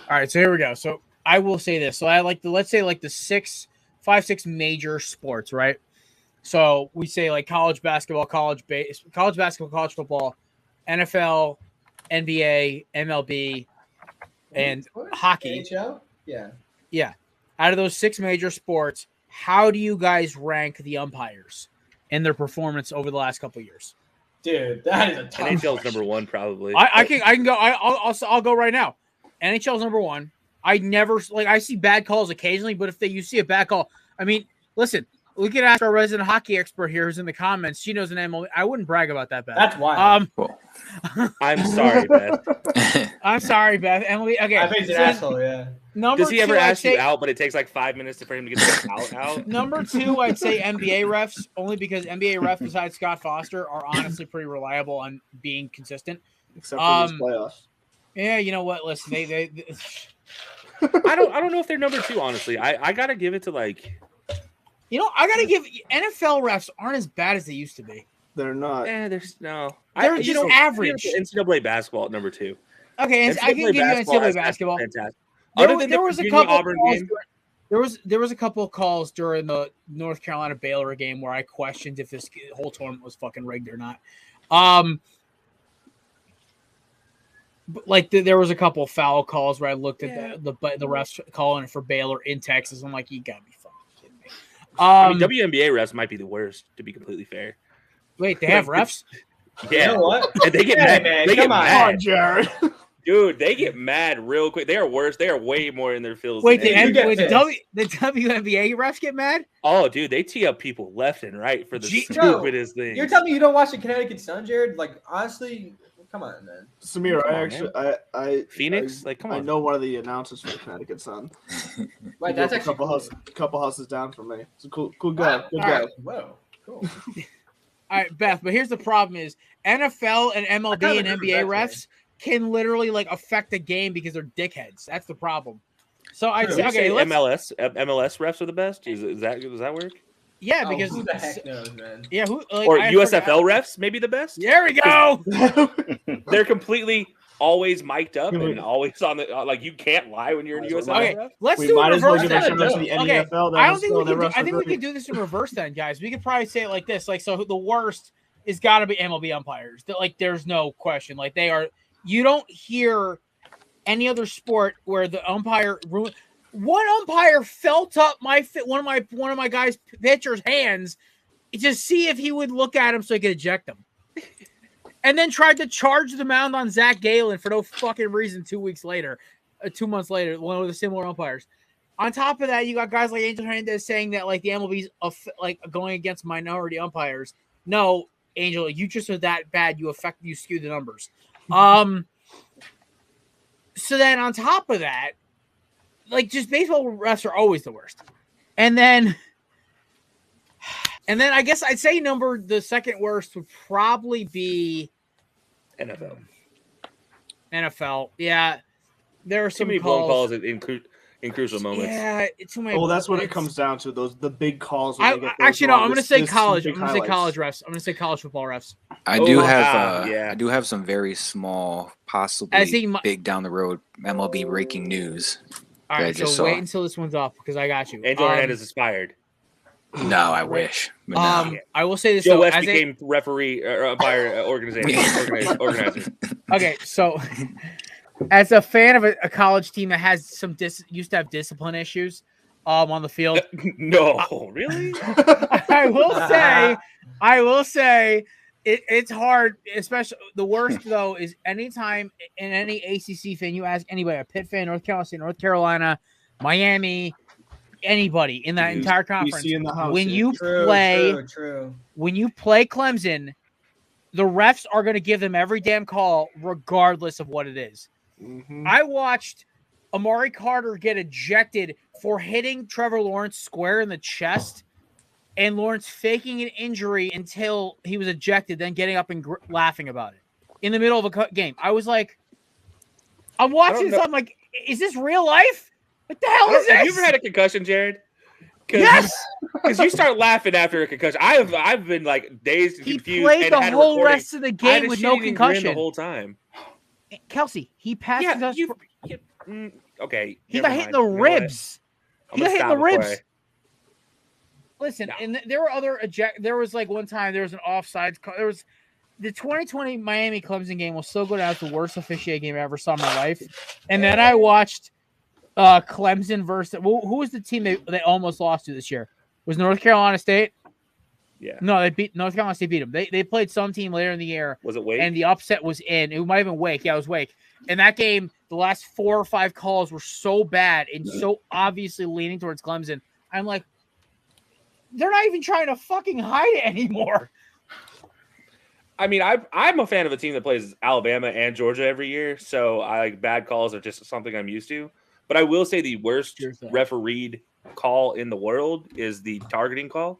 All right, so here we go. So I will say this. So I like the let's say like the 6 major sports, right? So we say like college basketball, college basketball, college football, NFL, NBA, MLB, and hockey. NHL? Yeah. Yeah. Out of those 6 major sports, how do you guys rank the umpires and their performance over the last couple of years? Dude, that is a tough NHL's number one, probably. I can go. I'll go right now. NHL's number one. I never I see bad calls occasionally, but if you see a bad call, I mean, listen, we could ask our resident hockey expert here who's in the comments. She knows an MLB. I wouldn't brag about that, Beth. That's wild. I'm sorry, Beth. I'm sorry, Beth. Emily. Okay. I think he's an asshole, yeah. Number Does he ever 2, I'd ask you say, out, but it takes like 5 minutes for him to get the out? Number 2, I'd say NBA refs, only because NBA refs besides Scott Foster are honestly pretty reliable on being consistent. Except for these playoffs. Yeah, you know what? Listen, they I don't know if they're number 2, honestly. I gotta give it to like. You know, I gotta give NFL refs aren't as bad as they used to be. They're not. There's no. They're just average. NCAA basketball at number 2. Okay, I can give you NCAA basketball. Fantastic. There was a couple. There was a couple of calls during the North Carolina Baylor game where I questioned if this whole tournament was fucking rigged or not. Like there was a couple of foul calls where I looked at the refs calling it for Baylor in Texas. I'm like, you gotta be fucking kidding me. I mean, WNBA refs might be the worst, to be completely fair. Wait, they have refs? Yeah. You know what? And they get mad. Man, They get come on. mad. Jared. Dude, they get mad real quick. They are worse. They are way more in their feels. Wait, than the any- WNBA refs get mad? Oh, dude, they tee up people left and right for the Joe, stupidest thing. You're telling me you don't watch the Connecticut Sun, Jared? Like, honestly, come on, man. Samir, Come I on, actually, man. I Phoenix? Like, come I on. know one of the announcers for the Connecticut Sun. Wait, that's a actually couple houses down from me. It's a cool Wow. guy. Good All guy. right. Whoa, cool. All right, Beth, but here's the problem is NFL and MLB kinda and agree NBA with that, refs can literally like affect the game because they're dickheads. That's the problem. So I'd True. say, Would you okay, say let's, MLS refs are the best? Does that work? yeah, Oh, because who the heck knows, man? yeah, who like, Or I USFL forgot. refs maybe the best? There we go. They're completely always mic'd up and always on the like you can't lie when you're in USFL. Okay, ref. let's We do a might as well reverse. give then. a shout out to the Okay, NFL. I don't think we can. I think we can do this in reverse then, guys. We could probably say it like this: like, so the worst is got to be MLB umpires. Like, there's no question. Like, they are. You don't hear any other sport where the umpire ruined. One umpire felt up one of my guys' pitcher's hands to see if he would look at him so he could eject him, and then tried to charge the mound on Zach Gallen for no fucking reason. 2 weeks later, 2 months later, one with the similar umpires. On top of that, you got guys like Angel Hernandez saying that like the MLB's like going against minority umpires. No, Angel, you just are that bad. You skew the numbers. So then on top of that, like just baseball refs are always the worst. And then I guess I'd say the second worst would probably be NFL. Yeah. There are Too some many blown calls in crucial moments. Yeah, too many. Well, that's what it comes down to. The big calls. I'm going to say college. I'm going to say college refs. I'm going to say college football refs. I do have some very small, possibly big down the road MLB breaking news. All right, so wait until this one's off because I got you. Angel Hernandez is fired. No, I wish. But no. I will say this. Joe though, West as became referee or umpire organizer. Okay, so as a fan of a college team that has some used to have discipline issues on the field. No, really? I will say it's hard, especially the worst though is anytime in any ACC fan you ask anybody, a Pitt fan, North Carolina State, North Carolina, Miami, anybody in that entire conference, in the house, when yeah. you when you play Clemson, the refs are going to give them every damn call regardless of what it is. I watched Amari Carter get ejected for hitting Trevor Lawrence square in the chest, and Lawrence faking an injury until he was ejected, then getting up and laughing about it in the middle of a game. I was like, I'm watching this. I'm like, is this real life? What the hell is this? Have you ever had a concussion, Jared? Yes. Because you start laughing after a concussion. I've been like dazed and confused. He played and the whole rest of the game with no concussion the whole time. Kelsey, he passed us. Okay. He got hit in the ribs. He got hit in the ribs. Listen, and there were other there was like one time there was an offsides. There was the 2020 Miami Clemson game was so good. That was the worst officiating game I ever saw in my life. And then I watched Clemson versus who was the team they almost lost to this year? Was North Carolina State? Yeah. No, they beat North Carolina State. Beat them. They played some team later in the year. Was it Wake? And the upset was in. It might have been Wake. Yeah, it was Wake. And that game, the last 4 or 5 calls were so bad and so obviously leaning towards Clemson. I'm like, they're not even trying to fucking hide it anymore. I mean, I'm a fan of a team that plays Alabama and Georgia every year, so bad calls are just something I'm used to. But I will say the worst refereed call in the world is the targeting call.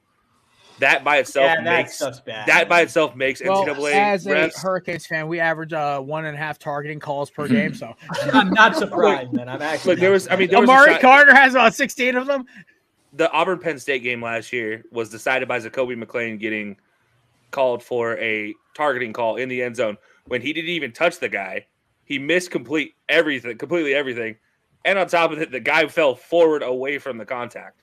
That by itself makes NCAA as refs. a Hurricanes fan, we average 1.5 targeting calls per game. So I'm not surprised, man. I'm actually. Amari Carter has about 16 of them. The Auburn Penn State game last year was decided by Zacoby McClain getting called for a targeting call in the end zone when he didn't even touch the guy. He missed completely everything. And on top of it, the guy fell forward away from the contact.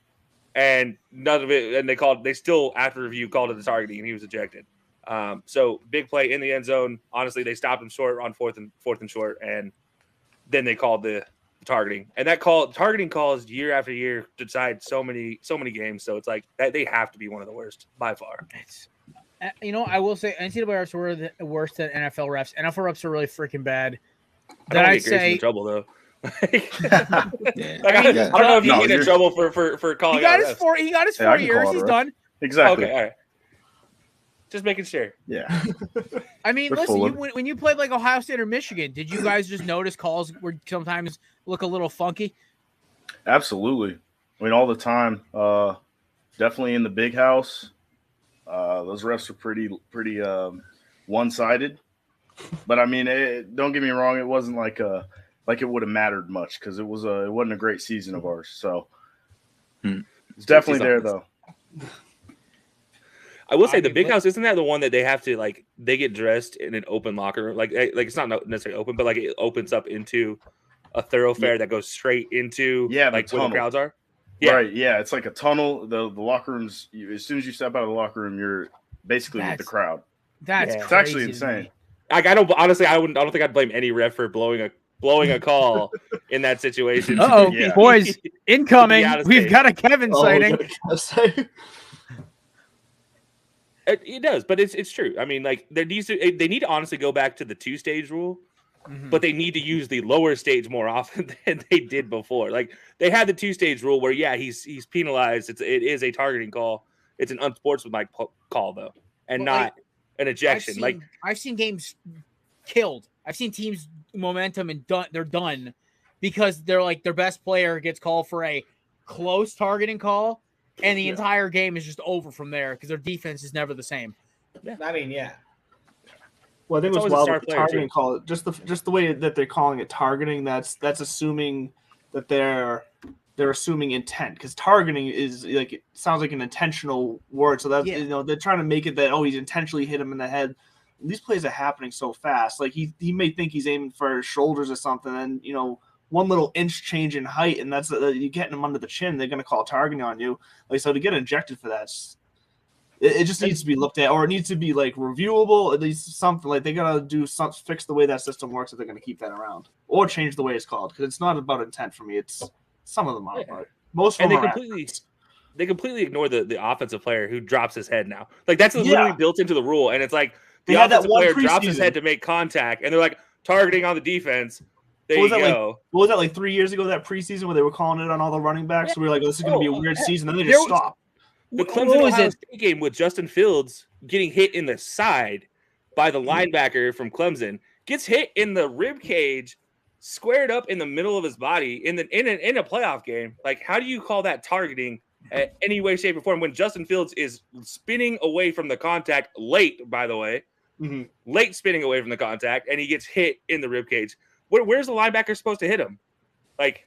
And none of it, and they still, after review, called it a targeting, and he was ejected. So big play in the end zone. Honestly, they stopped him short on fourth and short, and then they called the targeting. And targeting calls year after year decide so many games. So it's like they have to be one of the worst by far. I will say NCAA refs were the worst than NFL refs. NFL refs are really freaking bad. I don't get Grayson in trouble though. I don't know if you get in trouble for calling. He got his 4 years. He's done. Exactly. Okay, all right. Just making sure. Yeah. I mean, listen, when you played like Ohio State or Michigan, did you guys just notice calls would sometimes look a little funky? Absolutely. I mean, all the time. Definitely in the big house. Those refs are pretty one-sided. But I mean, don't get me wrong. It wasn't like it would have mattered much because it wasn't a great season of ours. So it's definitely there though. I will say the big house, isn't that the one that they have to they get dressed in an open locker room? Like it's not necessarily open, but it opens up into a thoroughfare that goes straight into where the crowds are. Yeah. Right. Yeah. It's like a tunnel. The locker rooms, as soon as you step out of the locker room, you're basically with the crowd. It's actually insane. I don't think I'd blame any ref for blowing a call in that situation. Boys, incoming. We've got a Kevin sighting. It does, but it's true. I mean, they need to honestly go back to the 2-stage rule, but they need to use the lower stage more often than they did before. They had the 2-stage rule where he's penalized. It is a targeting call. It's an unsportsmanlike call though, and not an ejection. I've seen games killed. I've seen teams momentum and they're done because they're their best player gets called for a close targeting call, and the entire game is just over from there because their defense is never the same. Yeah. I mean, yeah. Well, I think it was well with the targeting call. Just the way that they're calling it targeting. That's assuming that they're assuming intent because targeting is it sounds like an intentional word. So that's they're trying to make it that he's intentionally hit him in the head. These plays are happening so fast. He may think he's aiming for his shoulders or something, and one little inch change in height, and that's you getting them under the chin. They're going to call targeting on you. Like, so to get injected for that, it just needs to be looked at, or it needs to be like reviewable. At least something like they got to do something, fix the way that system works if they're going to keep that around, or change the way it's called, because it's not about intent for me. It's some of them are, but most of them are. They completely ignore the offensive player who drops his head now. Like that's literally built into the rule, and it's like the offensive player drops his head to make contact, and they're like targeting on the defense. There you go. What was that, like 3 years ago, that preseason where they were calling it on all the running backs? Yeah. So we were like, this is going to be a weird season. Then they just stopped. The Clemson Ohio State game with Justin Fields getting hit in the side by the linebacker from Clemson, gets hit in the rib cage, squared up in the middle of his body in a playoff game. Like, how do you call that targeting at any way, shape, or form when Justin Fields is spinning away from the contact late, by the way, late spinning away from the contact, and he gets hit in the rib cage? Where's the linebacker supposed to hit him? Like,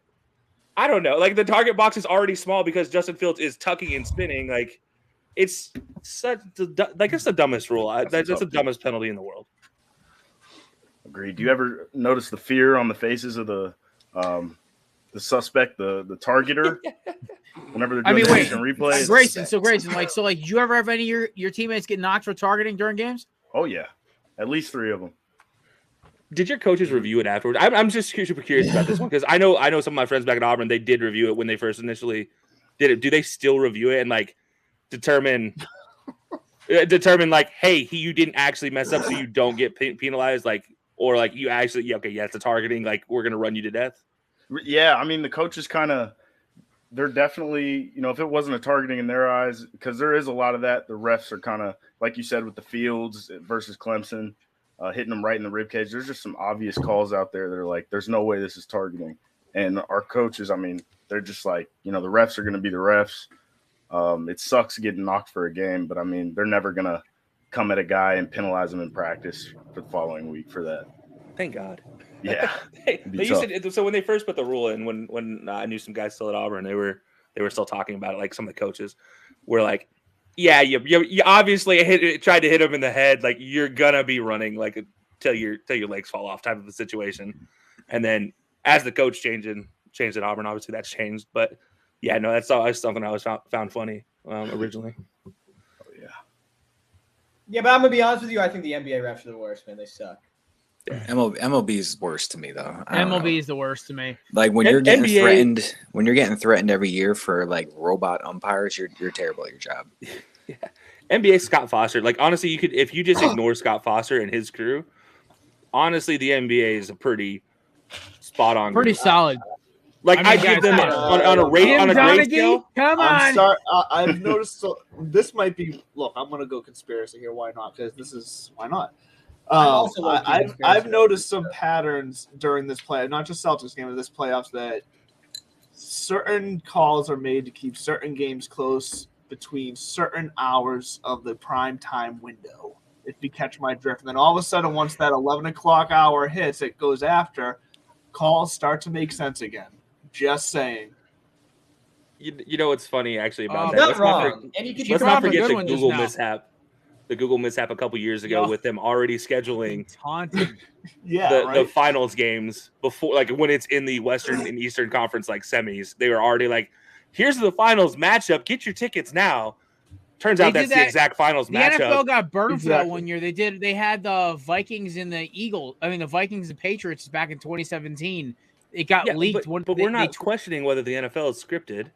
I don't know. Like, the target box is already small because Justin Fields is tucking and spinning. Like, it's such it's the dumbest rule. That's the dumbest penalty in the world. Agreed. Do you ever notice the fear on the faces of the suspect, the targeter, whenever they're doing replays? Grayson, like, do you ever have any of your teammates get knocked for targeting during games? Oh yeah, at least 3 of them. Did your coaches review it afterwards? I'm just super curious about this one because I know some of my friends back at Auburn, they did review it when they first initially did it. Do they still review it and like determine like, hey, you didn't actually mess up, so you don't get penalized, like, or like you actually it's a targeting, like we're gonna run you to death? Yeah, I mean the coaches they're definitely, if it wasn't a targeting in their eyes, because there is a lot of that. The refs are kind of like you said with the Fields versus Clemson. Hitting them right in the ribcage. There's just some obvious calls out there that are like, there's no way this is targeting. And our coaches, I mean, they're just like, the refs are going to be the refs. It sucks getting knocked for a game, but I mean, they're never going to come at a guy and penalize him in practice for the following week for that. Thank God. Yeah. They used to, so when they first put the rule in, when I knew some guys still at Auburn, they were still talking about it. Like some of the coaches were like, yeah, you obviously tried to hit him in the head. Like you're gonna be running like till your legs fall off type of a situation. And then as the coach changed at Auburn, obviously that's changed. But yeah, no, that's something I always found funny originally. Oh yeah. Yeah, but I'm gonna be honest with you. I think the NBA refs are the worst, man. They suck. MLB is worse to me though. MLB is the worst to me. Like when you're getting threatened every year for like robot umpires, you're terrible at your job. Yeah. NBA Scott Foster. Like honestly, you could, if you just ignore Scott Foster and his crew, honestly, the NBA is a pretty spot on. Pretty solid. Like I give them on a grade scale. Come on. I'm sorry. I've noticed. So this might be. Look, I'm gonna go conspiracy here. Why not? Because why not? I've noticed some patterns during this play, not just Celtics game, but this playoffs, that certain calls are made to keep certain games close between certain hours of the prime time window, if you catch my drift. And then all of a sudden, once that 11 o'clock hour hits, it goes after, calls start to make sense again. Just saying. You know what's funny actually about that? Not wrong. Let's not forget the Google mishap. The Google mishap a couple years ago with them already scheduling the finals games before, like when it's in the Western and Eastern Conference like semis, they were already like, here's the finals matchup. Get your tickets now. Turns out that's the exact finals matchup. The NFL got burned for that one year. They had the Vikings and the the Vikings and Patriots back in 2017. It got leaked. But we're not questioning whether the NFL is scripted.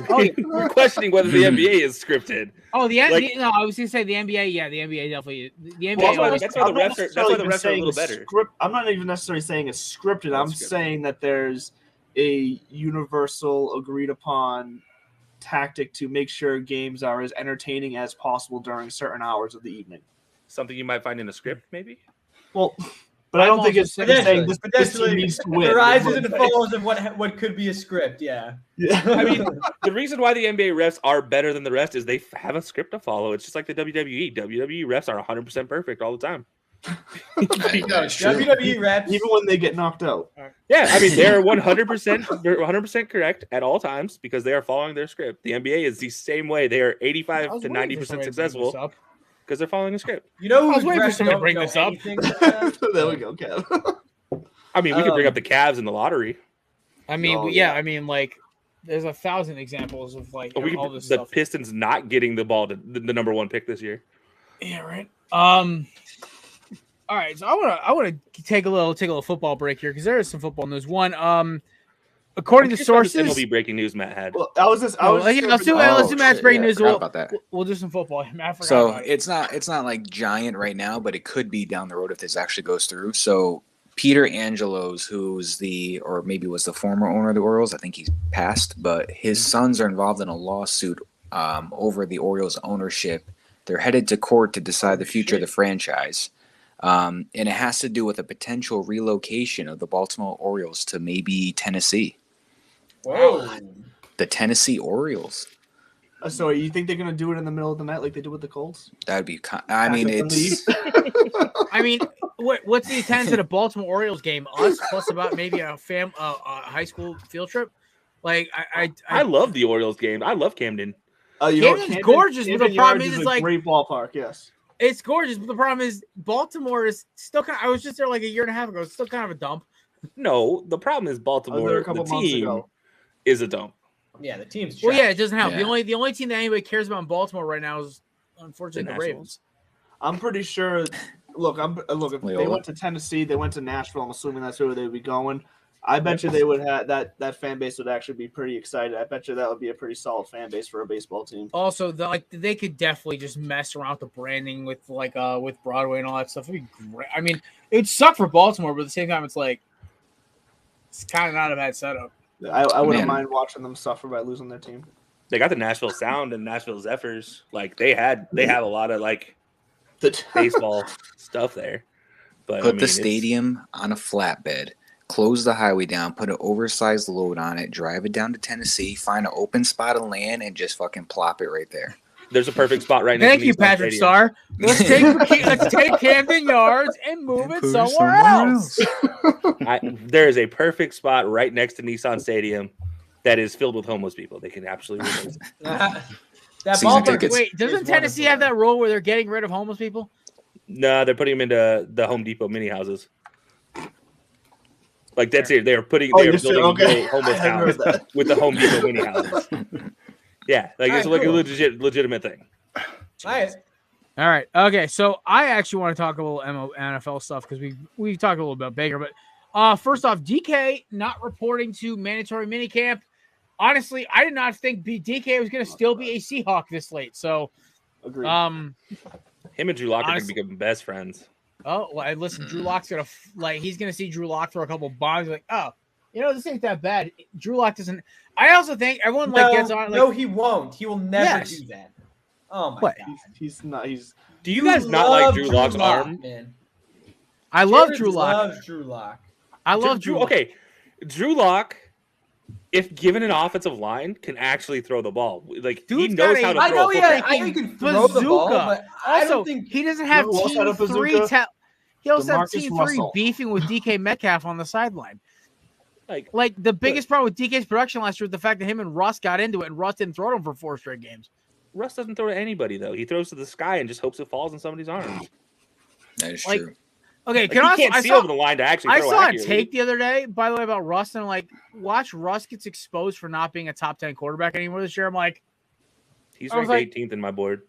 We're questioning whether the NBA is scripted. Oh, no, I was going to say the NBA. Yeah, the NBA definitely. The NBA. That's why the refs are a little better. I'm not even necessarily saying it's scripted. I'm saying that there's a universal agreed upon tactic to make sure games are as entertaining as possible during certain hours of the evening. Something you might find in a script, maybe. Well, but I don't think it's saying this team needs to win. The rises and falls of what could be a script. Yeah. I mean, the reason why the NBA refs are better than the rest is they have a script to follow. It's just like the WWE. WWE refs are 100% perfect all the time. WWE refs, even when they get knocked out. Yeah, I mean they're 100% correct at all times because they are following their script. The NBA is the same way. They are 85 to 90% successful because they're following a script. You know, I was waiting for someone to bring this up. There we go, Kev. I mean, we could bring up the Cavs in the lottery. I mean, Oh, yeah, yeah. I mean, like, there's 1,000 examples of like all this the stuff. Pistons not getting the ball to the number 1 pick this year. Yeah, right. All right, so I want to take a little football break here because there is some football news. One, according to sources, MLB breaking news Matt had. Well, let's do Matt's breaking news. Forgot about that. We'll do some football. Matt forgot So about it. it's not like giant right now, but it could be down the road if this actually goes through. So Peter Angelos, who's or maybe was the former owner of the Orioles, I think he's passed, but his sons are involved in a lawsuit over the Orioles ownership. They're headed to court to decide the future of the franchise. And it has to do with a potential relocation of the Baltimore Orioles to maybe Tennessee. Whoa. The Tennessee Orioles. So you think they're going to do it in the middle of the night like they did with the Colts? That'd be I mean, it's I mean, what's the attendance at a Baltimore Orioles game? Us plus about maybe a high school field trip. Like I love the Orioles game. I love Camden. Camden's gorgeous, but the problem is it's like great ballpark. Yes, it's gorgeous, but the problem is Baltimore is still kind of. I was just there like a year and a half ago. It's still kind of a dump. No, the problem is Baltimore. The team is a dump. Yeah, the team's. Well, yeah, it doesn't help. Yeah. The only team that anybody cares about in Baltimore right now is unfortunately the Ravens. I'm pretty sure. Look, if they went to Tennessee, they went to Nashville. I'm assuming that's where they would be going. I bet you they would have that fan base would actually be pretty excited. I bet you that would be a pretty solid fan base for a baseball team. Also, they could definitely just mess around with the branding with with Broadway and all that stuff. It'd be great. I mean, it would suck for Baltimore, but at the same time, it's kind of not a bad setup. I wouldn't mind watching them suffer by losing their team. They got the Nashville Sound and Nashville Zephyrs. Like they have a lot of baseball stuff there. But put the stadium on a flatbed. Close the highway down, put an oversized load on it, drive it down to Tennessee, find an open spot of land, and just fucking plop it right there. There's a perfect spot right now. Thank you, Patrick Starr. Let's take Camden Yards and move it somewhere else. There is a perfect spot right next to Nissan Stadium that is filled with homeless people. They can absolutely replace it. Wait, doesn't Tennessee have that rule where they're getting rid of homeless people? No, they're putting them into the Home Depot mini houses. Like that's it. They're building homeless towns with the Home Depot mini houses. Yeah, it's like a legitimate thing. Nice. All right. Okay. So I actually want to talk a little NFL stuff because we talked a little about Baker, but first off, DK not reporting to mandatory minicamp. Honestly, I did not think DK was going to still be a Seahawk this late. So, agreed. Him and Drew Lock are going to become best friends. Oh, well, listen, Drew Lock's going to he's going to see Drew Lock throw a couple bombs. Like, oh, this ain't that bad. Drew Lock doesn't. I also think everyone gets on. No, he won't. He will never do that. Oh my god, he's not. Do you guys not like Drew Lock's arm? Man. I love Drew Lock. Loves Drew Lock. I love Drew. Okay, Drew Lock, if given an offensive line, can actually throw the ball. Like he knows how to throw. I know he can throw the ball, but I don't think he doesn't have team three. He also has team three beefing with DK Metcalf on the sideline. Like the biggest problem with DK's production last year was the fact that him and Russ got into it, and Russ didn't throw to him for 4 straight games. Russ doesn't throw to anybody though. He throws to the sky and just hopes it falls in somebody's arms. That is true. Okay, he can't see over the line to actually throw accurately. I saw a take the other day, by the way, about Russ, and watch Russ gets exposed for not being a top 10 quarterback anymore this year. I'm like, he's ranked 18th in my board.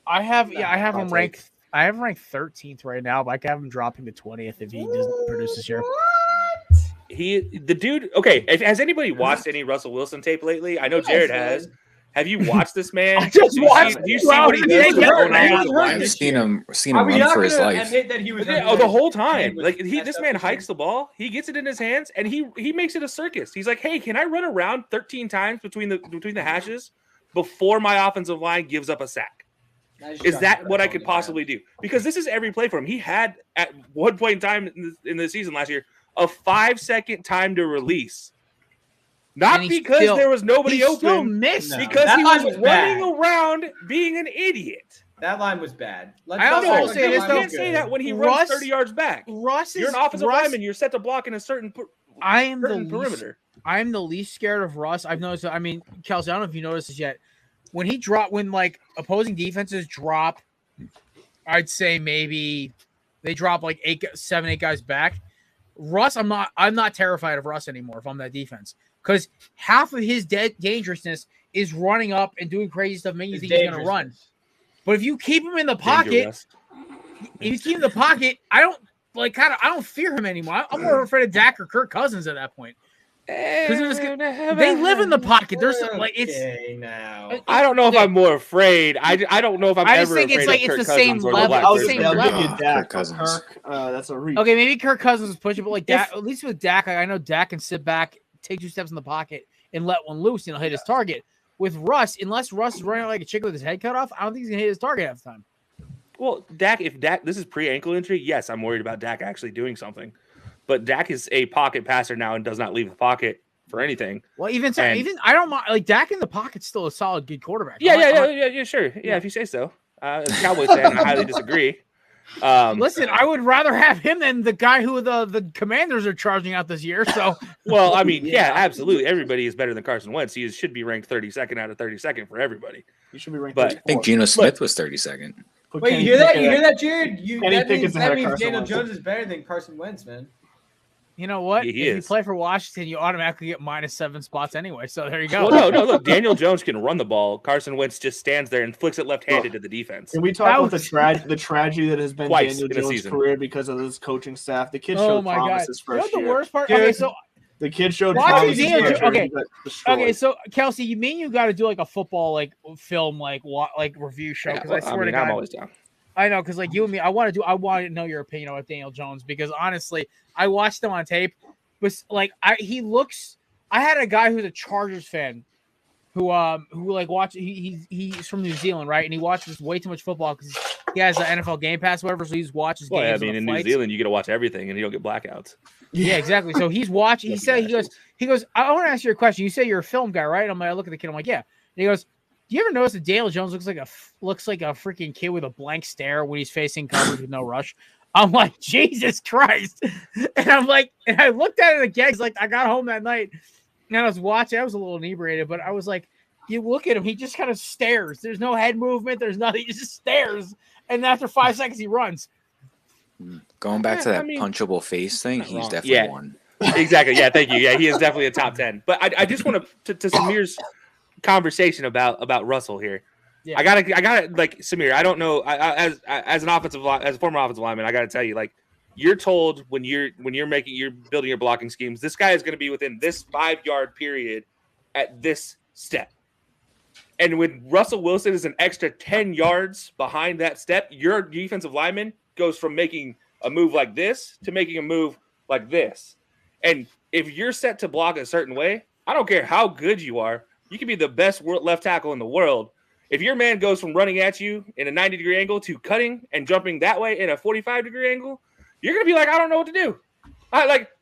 I have him ranked. I have him ranked 13th right now, but I can have him dropping to 20th if he doesn't produce this year. Okay. Has anybody watched any Russell Wilson tape lately? I know Jared has. Have you watched this man? I just watched. Do you see what he does? I've seen him run for his life. The whole time. This man hikes the ball. He gets it in his hands, and he makes it a circus. He's like, "Hey, can I run around 13 times between the hashes before my offensive line gives up a sack? Is that what I could possibly do?" Because this is every play for him. He had at one point in time in the season last year a 5-second time to release. Not because there was nobody open, because he was running around being an idiot. That line was bad. I also say this, you can't say that when he runs 30 yards back. You're an offensive lineman. You're set to block in a certain perimeter. I am the least scared of Russ. I've noticed. I mean, Kelsey, I don't know if you noticed this yet. When opposing defenses drop, I'd say maybe they drop 7, 8 guys back. Russ, I'm not terrified of Russ anymore if I'm that defense, because half of his dangerousness is running up and doing crazy stuff, making you think he's going to run. But if you keep him in the pocket, I don't fear him anymore. I'm more afraid of Dak or Kirk Cousins at that point. Because they live in the pocket. There's now. I don't know if I'm more afraid. I don't know if I'm ever afraid of Kirk Cousins same level. I'll give you Dak. Kirk, that's a reach. Okay, maybe Kirk Cousins is pushing, but like Dak, at least with Dak, I know Dak can sit back, take 2 steps in the pocket, and let one loose, and he'll hit his target. With Russ, unless Russ is running like a chicken with his head cut off, I don't think he's gonna hit his target half the time. Well, if Dak, this is pre-ankle injury, yes, I'm worried about Dak actually doing something. But Dak is a pocket passer now and does not leave the pocket for anything. Well, even I don't mind. Like Dak in the pocket's still a solid, good quarterback. Yeah, sure. Yeah, if you say so. As a Cowboys fan, I highly disagree. Listen, I would rather have him than the guy who the Commanders are charging out this year. So, well, I mean, yeah, absolutely. Everybody is better than Carson Wentz. He should be ranked 32nd out of 32nd for everybody. He should be ranked. But I think Geno Smith was 32nd. Wait, you hear that? You hear that, Jared? That means Daniel Jones is better than Carson Wentz, man. You know what? If you play for Washington, you automatically get -7 spots anyway. So there you go. Well, no. Look, Daniel Jones can run the ball. Carson Wentz just stands there and flicks it left-handed to the defense. Can we talk about the tragedy that has been Daniel Jones' career because of his coaching staff? The kid showed promise his first year. The worst part? Okay, so the kid showed promise. Okay, so Kelsey, you got to do like a football film review show because I swear to God, I'm always down. I know, because like you and me, I want to know your opinion on Daniel Jones, because honestly, I watched him on tape, but like I had a guy who's a Chargers fan who like he's from New Zealand, right? And he watches way too much football because he has an NFL Game Pass, whatever. So he watches games. Well, I mean, in New Zealand, you get to watch everything, and you don't get blackouts. Yeah, exactly. So he's watching. He goes. I want to ask you a question. You say you're a film guy, right? I'm like, I look at the kid. I'm like, yeah. And he goes, do you ever notice that Daniel Jones looks like a freaking kid with a blank stare when he's facing coverage with no rush? I'm like, Jesus Christ. And I looked at it again. It's like, I got home that night and I was watching. I was a little inebriated, but I was like, you look at him, he just kind of stares. There's no head movement. There's nothing. He just stares. And after 5 seconds, he runs. Going back to that punchable face thing, he's definitely one. Exactly. Yeah, thank you. Yeah, he is definitely a top 10. But I just want to Samir's conversation about Russell here. Yeah. I gotta like Samir. I don't know. As a former offensive lineman, I gotta tell you, like, you're told when you're building your blocking schemes, this guy is going to be within this 5-yard period at this step. And when Russell Wilson is an extra 10 yards behind that step, your defensive lineman goes from making a move like this to making a move like this. And if you're set to block a certain way, I don't care how good you are. You can be the best left tackle in the world. If your man goes from running at you in a 90-degree angle to cutting and jumping that way in a 45-degree angle, you're going to be like, I don't know what to do.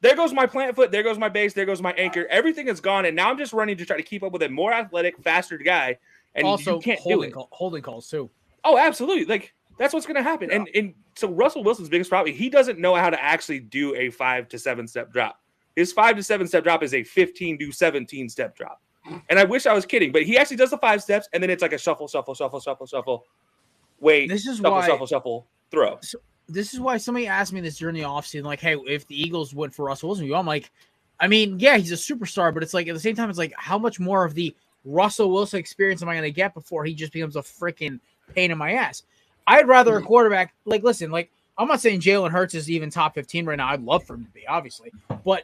There goes my plant foot, there goes my base, there goes my anchor. Everything is gone, and now I'm just running to try to keep up with a more athletic, faster guy, and also you can't do it. Holding calls, too. Oh, absolutely. Like, that's what's going to happen. Yeah. And so Russell Wilson's biggest problem, he doesn't know how to actually do a 5 to 7 step drop. His 5 to 7 step drop is a 15 to 17 step drop. And I wish I was kidding, but he actually does the 5 steps, and then it's like a shuffle, wait, shuffle, throw. So this is why somebody asked me this during the offseason, like, hey, if the Eagles went for Russell Wilson, I'm like, I mean, yeah, he's a superstar, but it's like at the same time, it's like, how much more of the Russell Wilson experience am I going to get before he just becomes a freaking pain in my ass? I'd rather a quarterback, like, listen, like, I'm not saying Jalen Hurts is even top 15 right now. I'd love for him to be, obviously. But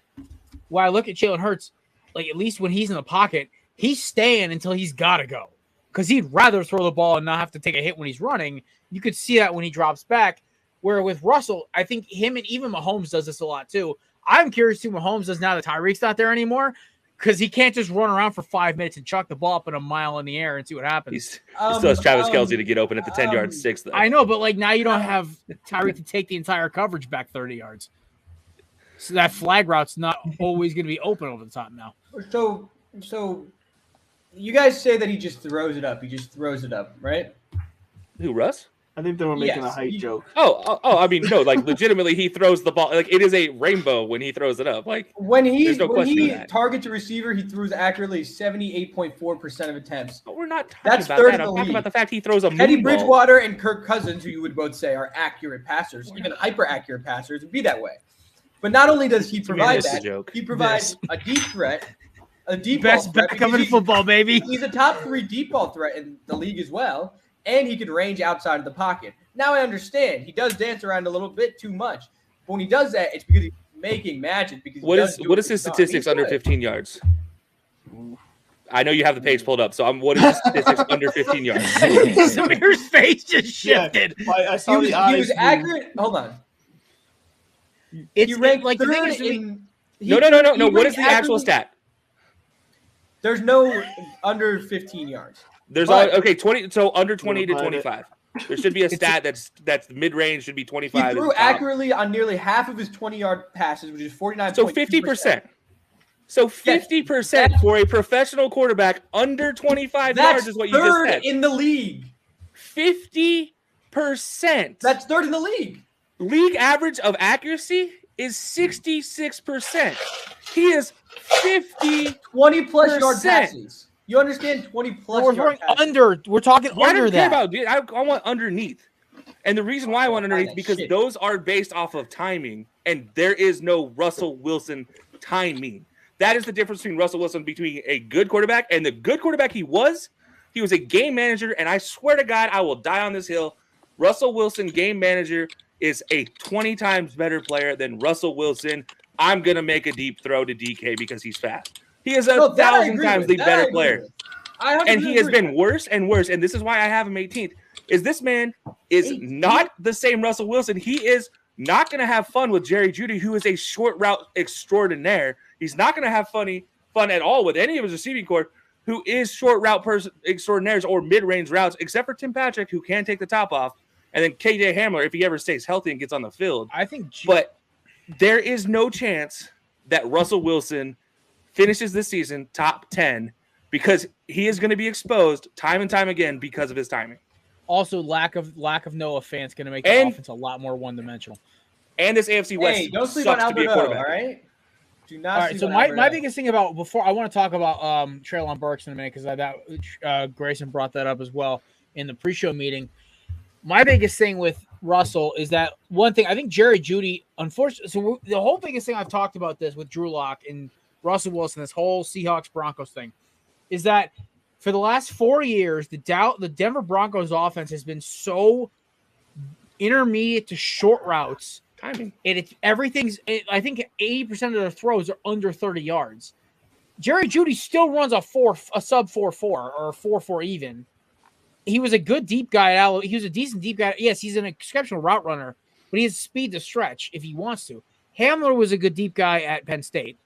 when I look at Jalen Hurts, like, at least when he's in the pocket, he's staying until he's got to go because he'd rather throw the ball and not have to take a hit when he's running. You could see that when he drops back. Where with Russell, I think him and even Mahomes does this a lot too. I'm curious who Mahomes does now that Tyreek's not there anymore because he can't just run around for 5 minutes and chuck the ball up in a mile in the air and see what happens. He still has Travis Kelce to get open at the 10-yard six. Though. I know, but like now you don't have Tyreek to take the entire coverage back 30 yards. So that flag route's not always going to be open over the top now. So you guys say that he just throws it up. He just throws it up, right? Who, Russ? I think they were making a height joke. Oh! I mean, no, like legitimately, he throws the ball. Like it is a rainbow when he throws it up. Like when he targets a receiver, he throws accurately 78.4% of attempts. But we're not talking about that. I'm talking about the fact he throws a Teddy Bridgewater and Kirk Cousins, who you would both say are accurate passers, even hyper accurate passers, would be that way. But not only does he provide this that, joke. he provides a deep threat, a deep Best ball threat. backup in football, baby. He's a top 3 deep ball threat in the league as well, and he can range outside of the pocket. Now I understand he does dance around a little bit too much, but when he does that, it's because he's making magic. Because what is his statistics under 15 yards? I know you have the page pulled up, so what is his statistics under 15 yards? Samir's face just shifted. Yeah, I saw he was accurate. Hold on. It's he ranked like the thing third is, in. No. What is the actual stat? There's no under 15 yards. There's 20. So under 20 to 25. There should be a stat that's mid range should be 25. He threw accurately on nearly half of his 20-yard passes, which is 49. So 50%. So 50% for a professional quarterback under 25 yards is what you just said. Third in the league. 50%. That's third in the league. League average of accuracy is 66%. He is 20+ yard passes. You understand? 20+ yard passes. Under. We're talking I under don't that. care about, dude. I want underneath. And the reason why I want underneath because those are based off of timing, and there is no Russell Wilson timing. That is the difference between Russell Wilson between a good quarterback and the good quarterback he was a game manager, and I swear to God, I will die on this hill. Russell Wilson, game manager, is a 20 times better player than Russell Wilson. I'm going to make a deep throw to DK because he's fast. He is 1,000 times the better player. And he has been worse and worse, and this is why I have him 18th, is this man is not the same Russell Wilson. He is not going to have fun with Jerry Jeudy, who is a short route extraordinaire. He's not going to have fun at all with any of his receiving corps, who is short route extraordinaires or mid-range routes, except for Tim Patrick, who can take the top off, and then KJ Hamler, if he ever stays healthy and gets on the field. But there is no chance that Russell Wilson finishes this season top 10 because he is going to be exposed time and time again because of his timing. Also, lack of Noah Fant's going to make the offense a lot more one-dimensional. And this AFC West don't sleep sucks on to be a Alberto, quarterback. all right? Do not. All right, so my biggest thing about I want to talk about Treylon Burks in a minute because Grayson brought that up as well in the pre-show meeting. My biggest thing with Russell is that one thing I think Jerry Jeudy, unfortunately, so the whole biggest thing I've talked about this with Drew Lock and Russell Wilson, this whole Seahawks Broncos thing, is that for the last 4 years, the Denver Broncos offense has been so intermediate to short routes. Timing. I think 80% of their throws are under 30 yards. Jerry Jeudy still runs a sub 4.4 or a 4.4 even. He was a good deep guy at Alabama. He was a decent deep guy. Yes, he's an exceptional route runner, but he has speed to stretch if he wants to. Hamler was a good deep guy at Penn State.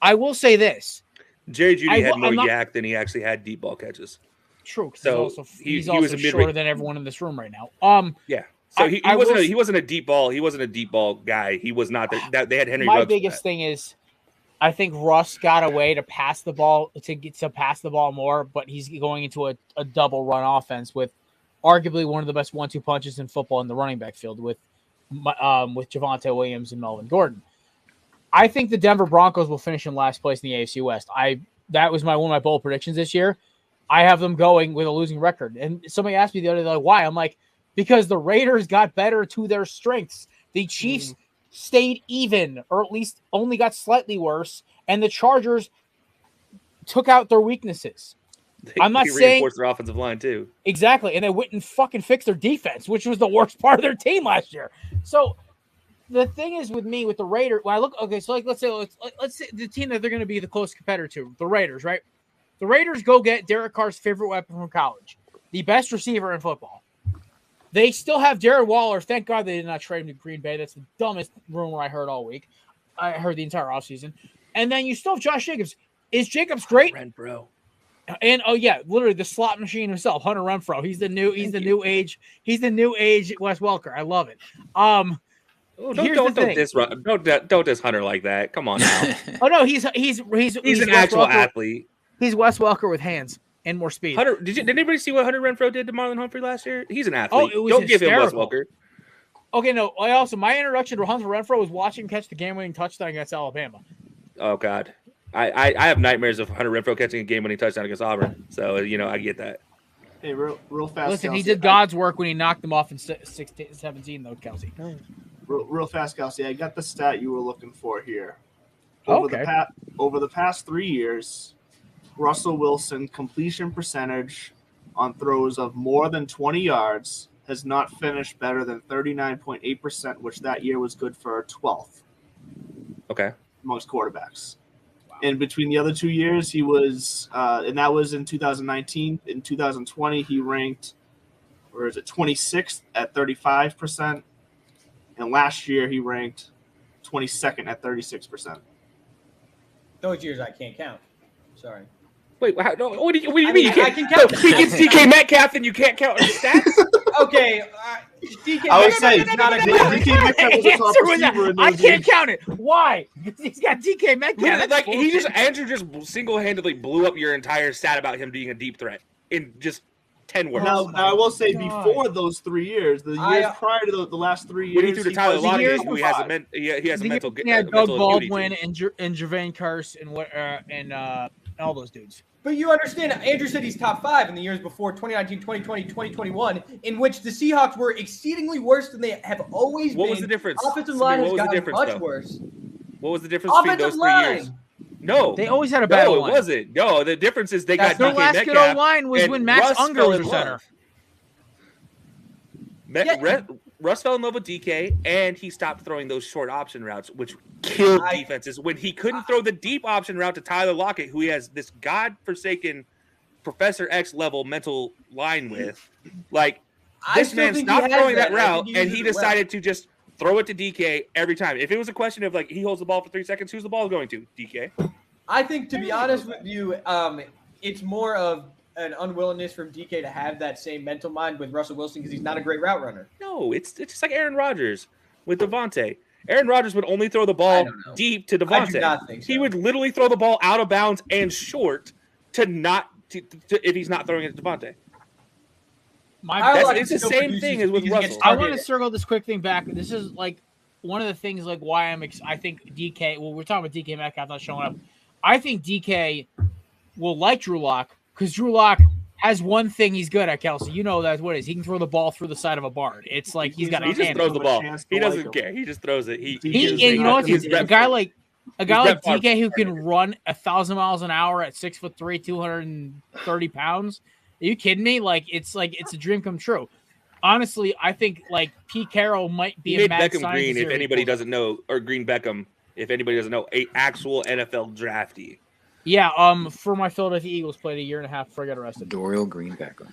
I will say this. Jerry Jeudy had more yak than he actually had deep ball catches. True, because so he's also shorter than everyone in this room right now. Yeah. So he wasn't a deep ball. He wasn't a deep ball guy. He was not that. They had Henry. My biggest thing is, I think Russ got a way to pass the ball more, but he's going into a double run offense with arguably one of the best 1-2 punches in football in the running back field with Javonte Williams and Melvin Gordon. I think the Denver Broncos will finish in last place in the AFC West. That was one of my bold predictions this year. I have them going with a losing record. And somebody asked me the other day, why? I'm like, because the Raiders got better to their strengths. The Chiefs stayed even, or at least only got slightly worse, and the Chargers took out their weaknesses. I'm not saying reinforced their offensive line too. Exactly, and they went and fucking fixed their defense, which was the worst part of their team last year. So the thing is with me, with the Raiders, when I look, so like let's say the team that they're going to be the close competitor to, the Raiders, right? The Raiders go get Derek Carr's favorite weapon from college, the best receiver in football. They still have Darren Waller. Thank God they did not trade him to Green Bay. That's the dumbest rumor I heard all week. I heard the entire offseason. And then you still have Josh Jacobs. Is Jacobs great? Renfro. And literally the slot machine himself, Hunter Renfro. He's the new age Wes Welker. I love it. Don't diss Hunter like that. Come on now. Oh no, he's an actual athlete. He's Wes Welker with hands and more speed. Hunter, did anybody see what Hunter Renfro did to Marlon Humphrey last year? He's an athlete. Oh, don't give him Wes Welker. Okay, no. My introduction to Hunter Renfro was watching him catch the game-winning touchdown against Alabama. Oh God, I have nightmares of Hunter Renfro catching a game-winning touchdown against Auburn. So I get that. Hey, real fast. Listen, Kelsey. he did God's work when he knocked them off in 17, though, Kelsey. real fast, Kelsey. I got the stat you were looking for here. Over the past 3 years, Russell Wilson completion percentage on throws of more than 20 yards has not finished better than 39.8%, which that year was good for 12th. Okay. Amongst quarterbacks. Wow. And between the other 2 years, he was, and that was in 2019. In 2020, he ranked, 26th at 35%. And last year, he ranked 22nd at 36%. Those years I can't count. Sorry. Wait, what do you mean? I can count. He gets DK Metcalf, and you can't count his stats? Okay, DK. I would say DK Metcalf was a top receiver. I can't count it. Why? He's got DK Metcalf. Like Andrew just single-handedly blew up your entire stat about him being a deep threat in just 10 words. Now I will say before those 3 years, the years prior to the last 3 years, when he threw to Tyler Lockett, who he has a mental. Yeah, Doug Baldwin and Jervain Kearse and all those dudes. But you understand, Andrew said he's top 5 in the years before 2019, 2020, 2021, in which the Seahawks were exceedingly worse than they have always been. What was the difference? Offensive line has gotten much worse. What was the difference between those 3 years? No. They always had a bad line. No, it wasn't. No, the difference is they got DK Metcalf. Their last good O-line was when Max Unger was the center. Russ fell in love with DK, and he stopped throwing those short option routes, which killed defenses. When he couldn't throw the deep option route to Tyler Lockett, who he has this godforsaken Professor X level mental line with, like this man stopped throwing that route, and he decided to just throw it to DK every time. If it was a question of like he holds the ball for 3 seconds, who's the ball going to? DK. I think, to be honest with you, it's more of an unwillingness from DK to have that same mental mind with Russell Wilson because he's not a great route runner. No, it's just like Aaron Rodgers with Devontae. Aaron Rodgers would only throw the ball deep to Devontae. I do not think so. He would literally throw the ball out of bounds and short if he's not throwing it to Devontae. It's the same thing as with Russell. I want to circle this quick thing back. This is like one of the things like why I think DK. Well, we're talking about DK Metcalf not showing up. I think DK will like Drew Lock because Drew Lock has one thing he's good at, Kelsey. You know that's what it is. He can throw the ball through the side of a barn. It's like he just throws the ball. He doesn't care. He just throws it. You know what? A guy like DK who can run 1,000 miles an hour at 6'3", 230 pounds. Are you kidding me? It's a dream come true. Honestly, I think like Pete Carroll might be a mad Beckham Green. If anybody doesn't know, or Green Beckham, if anybody doesn't know, a actual NFL draftee. Yeah, for my Philadelphia Eagles, played 1.5 years before I got arrested. Dorial Green Beckham.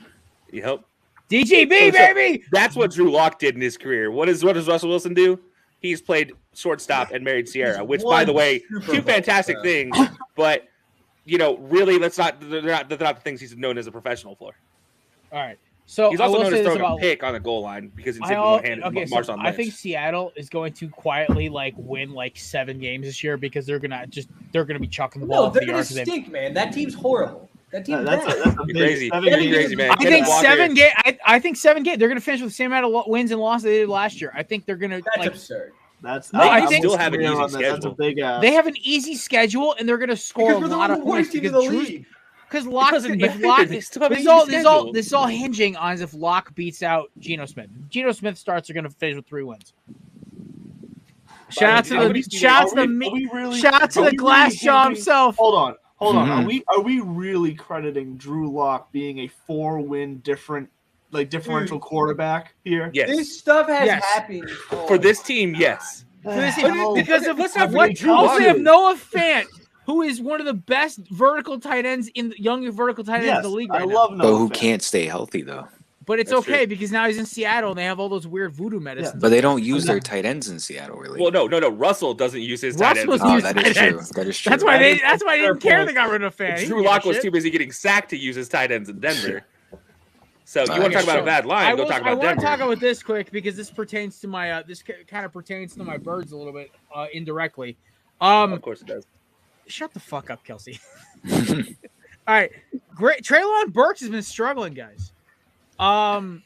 Yep. DGB, baby! That's what Drew Lock did in his career. What does Russell Wilson do? He's played shortstop and married Sierra, which, by the way, two fantastic things. But, really, they're not the things he's known as a professional for. All right. So he's also known as throwing a pick on the goal line because he's hitting one-handed. So I think Seattle is going to quietly win 7 games this year because they're gonna be chucking the ball. No, they're gonna stink, man. That team's horrible. That team's crazy. Crazy, man. I think 7 games. I think 7 games. They're gonna finish with the same amount of wins and losses they did last year. I think they're gonna. That's absurd. I think still have an easy schedule. That's a big. They have an easy schedule, and they're gonna score a lot of points in the league. Because this is all hinging on if Locke beats out Geno Smith. Geno Smith starts are going to finish with 3 wins. Shout out to the glass jaw himself. Hold on. Are we really crediting Drew Lock being a 4-win differential quarterback here? Yes. This stuff has happened for this team. Yes. Because of what Drew Lock have Noah Fant, who is one of the best vertical tight ends in the young vertical tight ends in the league right now. But who can't stay healthy though. But it's okay because now he's in Seattle and they have all those weird voodoo medicines. Yeah. But they don't use their tight ends in Seattle, really. Well, no. Russell doesn't use his tight ends. That is true. That is true. That's why they didn't care they got rid of Fan. Drew Lock was too busy getting sacked to use his tight ends in Denver. So you want to talk about a bad line? Go talk about Denver. I want to talk about this quick because this pertains to my this kind of pertains to my birds a little bit indirectly. Of course it does. Shut the fuck up, Kelsey. All right. Great. Treylon Burks has been struggling, guys. And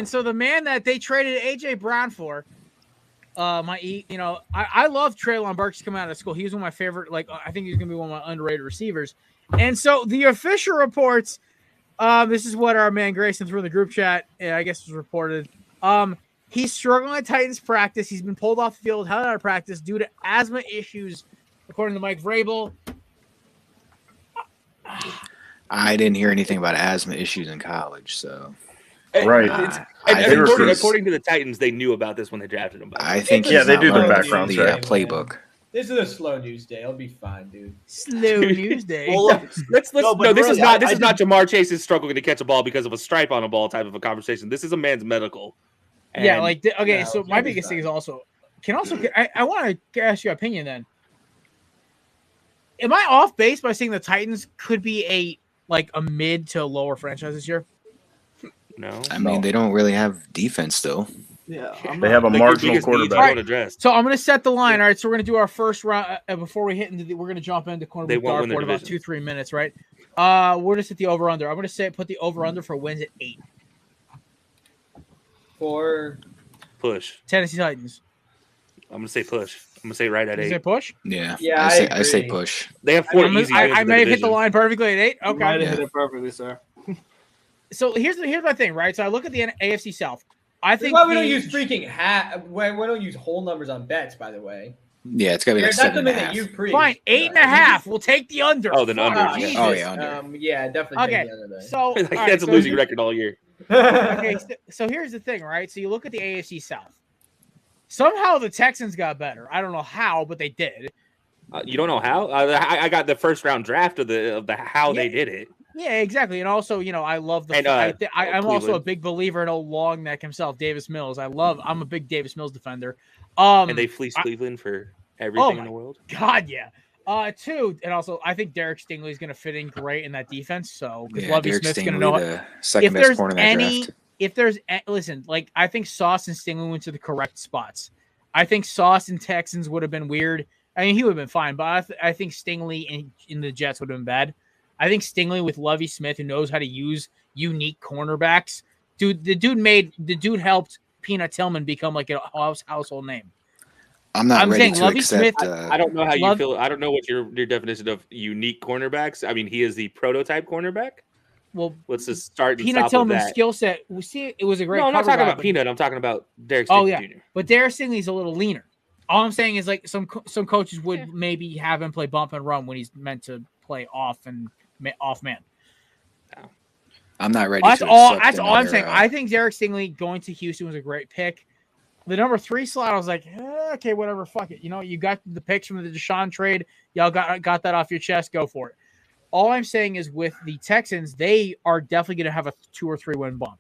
so the man that they traded AJ Brown for, I love Treylon Burks coming out of school. He was one of my favorite, I think he's going to be one of my underrated receivers. And so the official reports, this is what our man Grayson threw in the group chat, I guess was reported. He's struggling at Titans practice. He's been pulled off the field, held out of practice due to asthma issues, according to Mike Vrabel. I didn't hear anything about asthma issues in college, so. Right. According to the Titans, they knew about this when they drafted him. I think they do the from the playbook. This is a slow news day. I'll be fine, dude. Slow news day. Well, this is not Jamar Chase's struggling to catch a ball because of a stripe on a ball type of a conversation. This is a man's medical. Yeah, so my biggest thing is I want to ask your opinion then. Am I off base by saying the Titans could be a mid to lower franchise this year? No. I mean, they don't really have defense still. Yeah. They have a marginal quarterback. So I'm going to set the line. All right. So we're going to do our first round before we hit we're going to jump into corner dartboard about 2-3 minutes, right? We're just at the over under. I'm going to put the over under for wins at 8. For push. Tennessee Titans. I'm going to say push. I'm going to say right at 8. You say push? Yeah. I say push. They have 4 easy wins. I may have hit the line perfectly at 8. Okay. Might have hit it perfectly, sir. So here's my thing, right? So I look at the AFC South. I think why we don't use freaking we don't use whole numbers on bets, by the way. Yeah, it's got to be like 7.5. Fine, 8.5. We'll take the under. Oh, the under. Under. Yeah, definitely. Okay, take the under so that's a losing record all year. Okay, so here's the thing, right? So you look at the AFC South. Somehow the Texans got better. I don't know how, but they did. You don't know how? I got the first round draft of the how they did it. Yeah, exactly. And also, I love the. I'm also a big believer in old long neck himself, Davis Mills. I'm a big Davis Mills defender. And they fleeced Cleveland for everything in the world. God, yeah. Two, and also I think Derek Stingley is going to fit in great in that defense. So because Lovie Smith's going to know the second best corner in that draft. If there's I think Sauce and Stingley went to the correct spots. I think Sauce and Texans would have been weird. I mean, he would have been fine, but I think Stingley in the Jets would have been bad. I think Stingley with Lovie Smith, who knows how to use unique cornerbacks. The dude helped Peanut Tillman become like a household name. I'm ready to Lovie accept. Smith, I don't know how you feel. I don't know what your definition of unique cornerbacks. I mean, he is the prototype cornerback. Well, let's just start. Peanut Tillman's skill set. We see it was a great. No, I'm not talking about Peanut. I'm talking about Derek Stingley Jr. But Derek Stingley's a little leaner. All I'm saying is some coaches would maybe have him play bump and run when he's meant to play off man. I'm not ready. That's all I'm saying. I think Derek Stingley going to Houston was a great pick. The number 3 slot, I was like, okay, whatever, fuck it. You got the picks from the Deshaun trade. Y'all got that off your chest. Go for it. All I'm saying is with the Texans, they are definitely going to have a 2 or 3 win bump.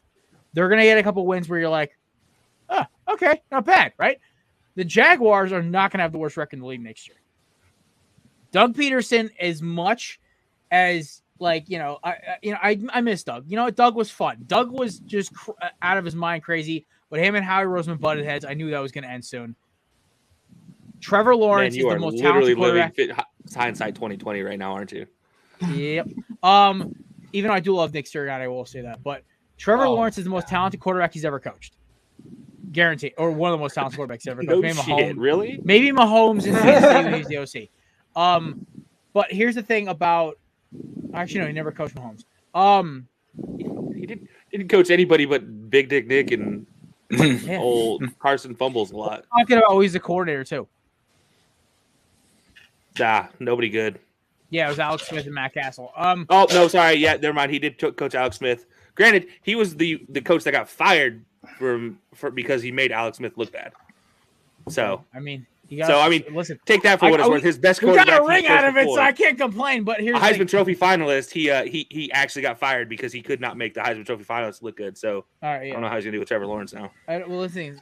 They're going to get a couple wins where you're like, oh, okay, not bad, right? The Jaguars are not going to have the worst record in the league next year. Doug Peterson, as much as I miss Doug. Doug was fun. Doug was just out of his mind crazy. But him and Howie Roseman butted heads. I knew that was going to end soon. Trevor Lawrence is the most talented quarterback. Living hindsight 2020 right now, aren't you? Yep. Even though I do love Nick Sirianni, I will say that. But Trevor Lawrence is the most talented quarterback he's ever coached. Guaranteed. Or one of the most talented quarterbacks he's ever coached. Maybe Mahomes. Really? Maybe Mahomes in the OC. But here's the thing about actually no, he never coached Mahomes. He didn't coach anybody but Big Dick Nick and old Carson fumbles a lot. Talking about he's the coordinator too. Nobody good. Yeah, it was Alex Smith and Matt Castle. Oh no, sorry. Yeah, never mind. He did coach Alex Smith. Granted, he was the coach that got fired because he made Alex Smith look bad. So I mean, listen. Take that for what it's worth. His best quarterback. We got a ring out of it, so I can't complain. But here's a Heisman Trophy finalist. He actually got fired because he could not make the Heisman Trophy finalists look good. So I don't know how he's gonna do with Trevor Lawrence now. Listen,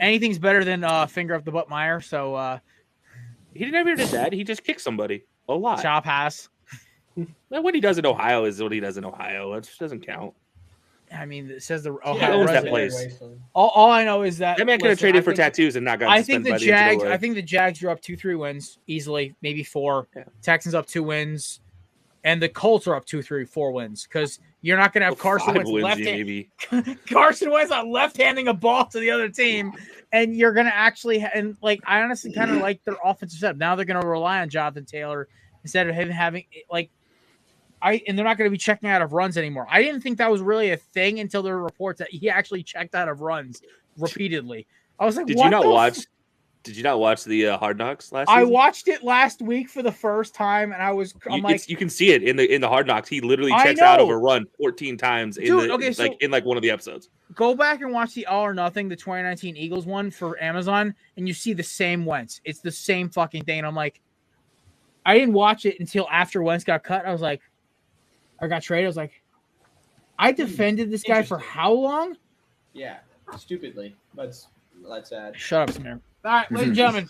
anything's better than finger up the butt Meyer. So he never did that. He just kicked somebody a lot. Chop has. What he does in Ohio is what he does in Ohio. It just doesn't count. I mean, it says the Ohio owns that place. All I know is that man could have traded for tattoos and not got suspended by the NCAA. I think the Jags are up 2-3 wins easily, maybe 4. Yeah. Texans up 2 wins, and the Colts are up 2-4 wins because you're not going to have Carson Wentz Carson Wentz on left-handing a ball to the other team, and you're going to actually I honestly kind of like their offensive setup. Now they're going to rely on Jonathan Taylor instead of him having and they're not going to be checking out of runs anymore. I didn't think that was really a thing until there were reports that he actually checked out of runs repeatedly. I was like, Did what you not the watch? Did you not watch the Hard Knocks last I season? watched it last week for the first time, and I'm like, you can see it in the Hard Knocks. He literally I checks out know. of a run 14 times Dude, okay, so in like one of the episodes. Go back and watch the All or Nothing, the 2019 Eagles one for Amazon, and you see the same Wentz. It's the same fucking thing. And I'm like, I didn't watch it until after Wentz got cut. I was like, I got traded. I was like, I defended this guy for how long? Yeah, stupidly. That's sad. Shut up, Samir. All right, ladies and gentlemen.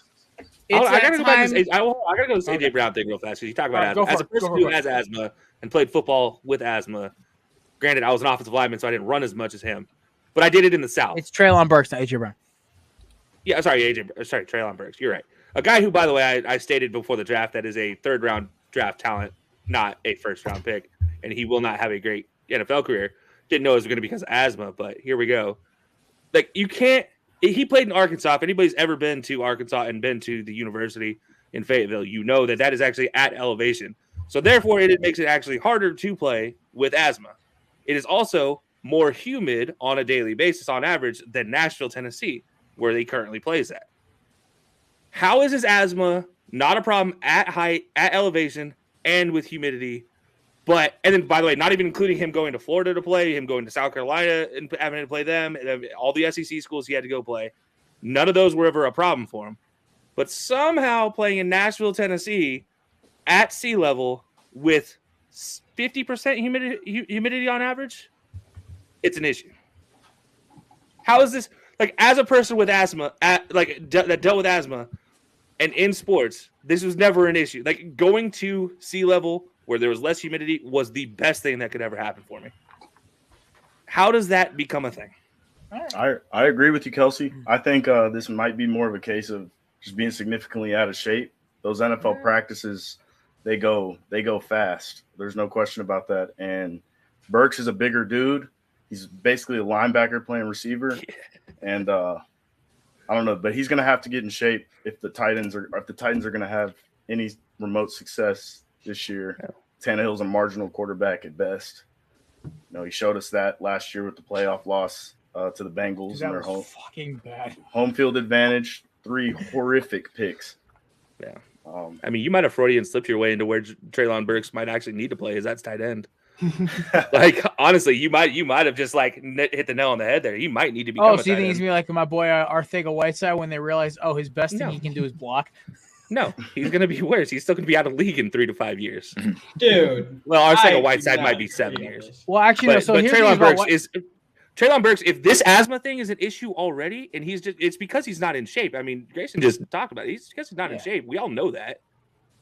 I gotta go back to this. I gotta go to this AJ Brown thing real fast because you talk about asthma. As a person who has asthma and played football with asthma, granted, I was an offensive lineman, so I didn't run as much as him, but I did it in the South. It's Treylon Burks, not AJ Brown. Yeah, sorry, Treylon Burks. You're right. A guy who, by the way, I stated before the draft that is a third-round draft talent, not a first-round pick, and he will not have a great NFL career. Didn't know it was going to be because of asthma, but here we go. Like, you can't. He played in Arkansas. If anybody's ever been to Arkansas and been to the university in Fayetteville, you know that is actually at elevation. So therefore, it makes it actually harder to play with asthma. It is also more humid on a daily basis on average than Nashville, Tennessee, where he currently plays at. How is his asthma not a problem at height, at elevation, and with humidity? And then, by the way, not even including him going to Florida to play, him going to South Carolina and having to play them, and all the SEC schools he had to go play. None of those were ever a problem for him. But somehow playing in Nashville, Tennessee, at sea level with 50% humidity on average, it's an issue. How is this, like, as a person with asthma, that dealt with asthma, and in sports, this was never an issue. Like, going to sea level where there was less humidity was the best thing that could ever happen for me. How does that become a thing? I agree with you, Kelsey. I think this might be more of a case of just being significantly out of shape. Those NFL practices, they go fast. There's no question about that. And Burks is a bigger dude. He's basically a linebacker playing receiver. And I don't know, but he's going to have to get in shape if the Titans are going to have any remote success this year. Yeah. Tannehill's a marginal quarterback at best. You know, he showed us that last year with the playoff loss to the Bengals in their home field advantage. 3 horrific picks. Yeah. I mean, you might have Freudian slipped your way into where Treylon Burks might actually need to play, is that's tight end. Like, honestly, you might have just like hit the nail on the head there. He might need to be. Oh, so you think he's gonna be like my boy Arcega-Whiteside when they realize, his best thing he can do is block? No, he's going to be worse. He's still going to be out of league in 3 to 5 years. Dude. Well, Arcega-Whiteside might be 7 years. Well, actually, no. So but Treylon Burks, if this asthma thing is an issue already, and it's because he's not in shape. I mean, Grayson just talked about it. It's because he's not in shape. We all know that.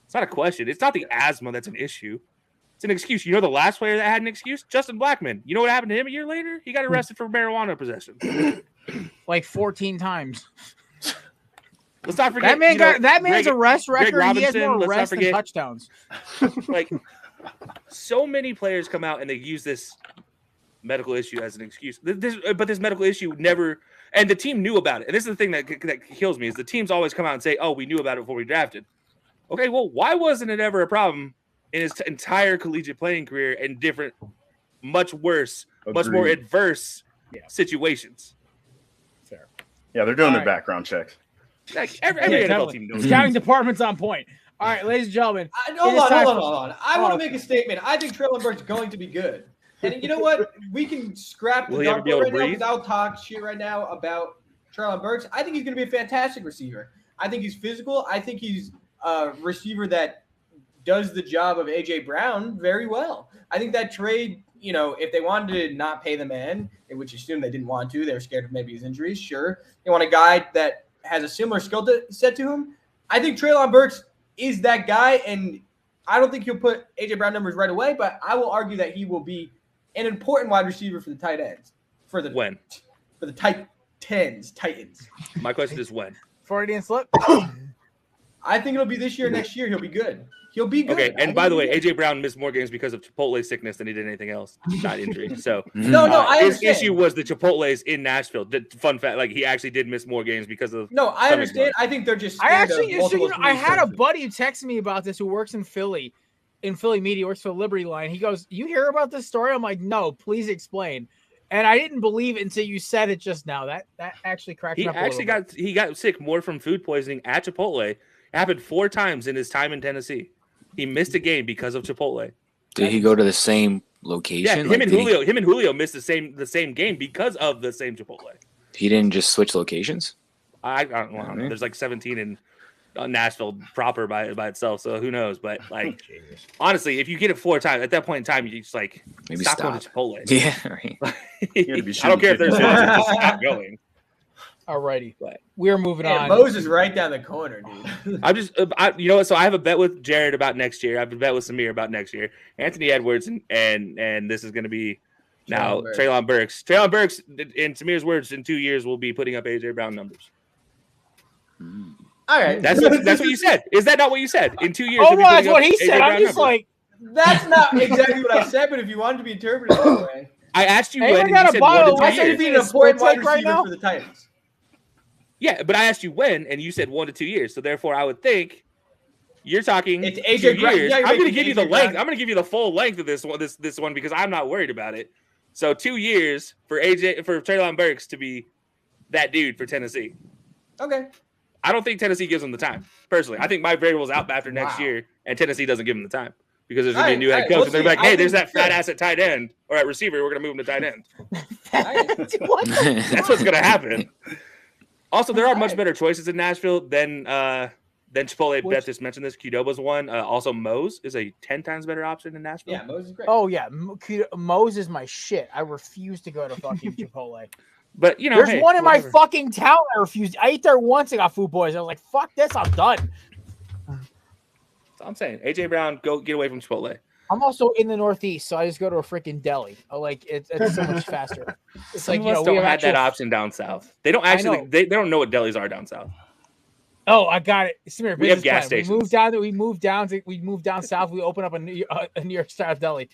It's not a question. It's not the asthma that's an issue. It's an excuse. You know the last player that had an excuse? Justin Blackmon. You know what happened to him a year later? He got arrested for marijuana possession. Like 14 times. Let's not forget that man's arrest record. He has more arrests than touchdowns. Like, so many players come out and they use this medical issue as an excuse. But this medical issue never, and the team knew about it. And this is the thing that kills me is the teams always come out and say, "Oh, we knew about it before we drafted." Okay, well, why wasn't it ever a problem in his entire collegiate playing career and different, much worse, much more adverse situations? Fair. Yeah, they're doing their background checks. Like every NFL team knows. Scouting department's on point. All right, ladies and gentlemen. Hold on. I want to make a statement. I think Treylon Burks is going to be good. And you know what? We can scrap the dartboard right now without talk shit right now about Treylon Burks. I think he's going to be a fantastic receiver. I think he's physical. I think he's a receiver that does the job of A.J. Brown very well. I think that trade, if they wanted to not pay the man, which assume they didn't want to, they were scared of maybe his injuries, sure. They want a guy that has a similar skill set to him. I think Treylon Burks is that guy, and I don't think he'll put A.J. Brown numbers right away, but I will argue that he will be an important wide receiver for the tight ends. For the Titans. My question is when? Freudian slip. I think it'll be this year, next year. He'll be good. He'll be good. Okay, and by the way, A.J. Brown missed more games because of Chipotle sickness than he did anything else, not injury. So I his issue was the Chipotle's in Nashville. Fun fact, like he actually did miss more games because of. No, I understand. I think they're just. I had a buddy who texted me about this who works in Philly media, works for Liberty Line. He goes, "You hear about this story?" I'm like, "No, please explain." And I didn't believe it until you said it just now. That actually cracked me up. He got sick more from food poisoning at Chipotle. It happened 4 times in his time in Tennessee. He missed a game because of Chipotle. Did he go to the same location? Yeah, him and Julio missed the same game because of the same Chipotle. He didn't just switch locations? I don't know. There's like 17 in Nashville proper by itself, so who knows? But like, honestly, if you get it 4 times at that point in time, you just like maybe stop going to Chipotle. Yeah, right. I don't care if there's just stop going. Alrighty, we're moving on. Moses is right down the corner, dude. I'm just, you know what? So I have a bet with Jared about next year. I have a bet with Samir about next year. Anthony Edwards and this is going to be now Treylon Burks. Treylon Burks, in Samir's words, in 2 years will be putting up AJ Brown numbers. All right, that's what you said. Is that not what you said? In 2 years, oh, well, that's what he said. I'm just like, that's not exactly what I said. But if you wanted to be interpreted that way, I asked you when. And you said 1 to 2 I said years. being an important wide receiver for the Titans. Yeah, but I asked you when, and you said 1 to 2 years. So therefore, I would think you're talking. It's AJ Brown. Years. I'm going to give you the length. I'm going to give you the full length of this one because I'm not worried about it. So 2 years for Treylon Burks to be that dude for Tennessee. Okay. I don't think Tennessee gives him the time. Personally, I think Mike Vrabel was out after next year, and Tennessee doesn't give him the time because there's going to be a new head coach, and they're like, "Hey, there's that fat ass at tight end or at receiver. We're going to move him to tight end." That's what's going to happen. Also, there are much better choices in Nashville than Chipotle. Beth just mentioned this. Qdoba's one. Also, Moe's is a 10 times better option in Nashville. Yeah, Moe's is great. Oh yeah, Moe's is my shit. I refuse to go to fucking Chipotle. But you know, there's one in my fucking town I refused. I ate there once and got food poisoning. I was like, fuck this, I'm done. So I'm saying, AJ Brown, go get away from Chipotle. I'm also in the Northeast, so I just go to a freaking deli. Like it's so much faster. It's Some of us don't have that option down south. They don't actually. They don't know what delis are down south. Oh, I got it. Samir, we have gas stations. We moved down south. We open up a New York style deli.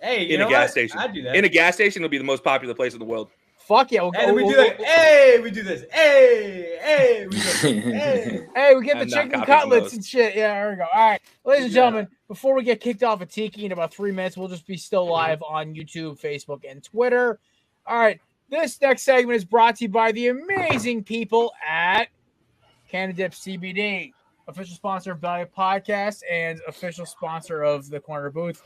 Hey, in a gas station. I'd do that. In a gas station, it'll be the most popular place in the world. Fuck yeah! We do this. Hey, we do this. Hey, we get the chicken cutlets and shit. Yeah, there we go. All right, ladies and gentlemen, before we get kicked off of Tiki in about 3 minutes, we'll just be still live on YouTube, Facebook, and Twitter. All right, this next segment is brought to you by the amazing people at Canada Dip CBD, official sponsor of Belly Up Podcast and official sponsor of the Corner Booth.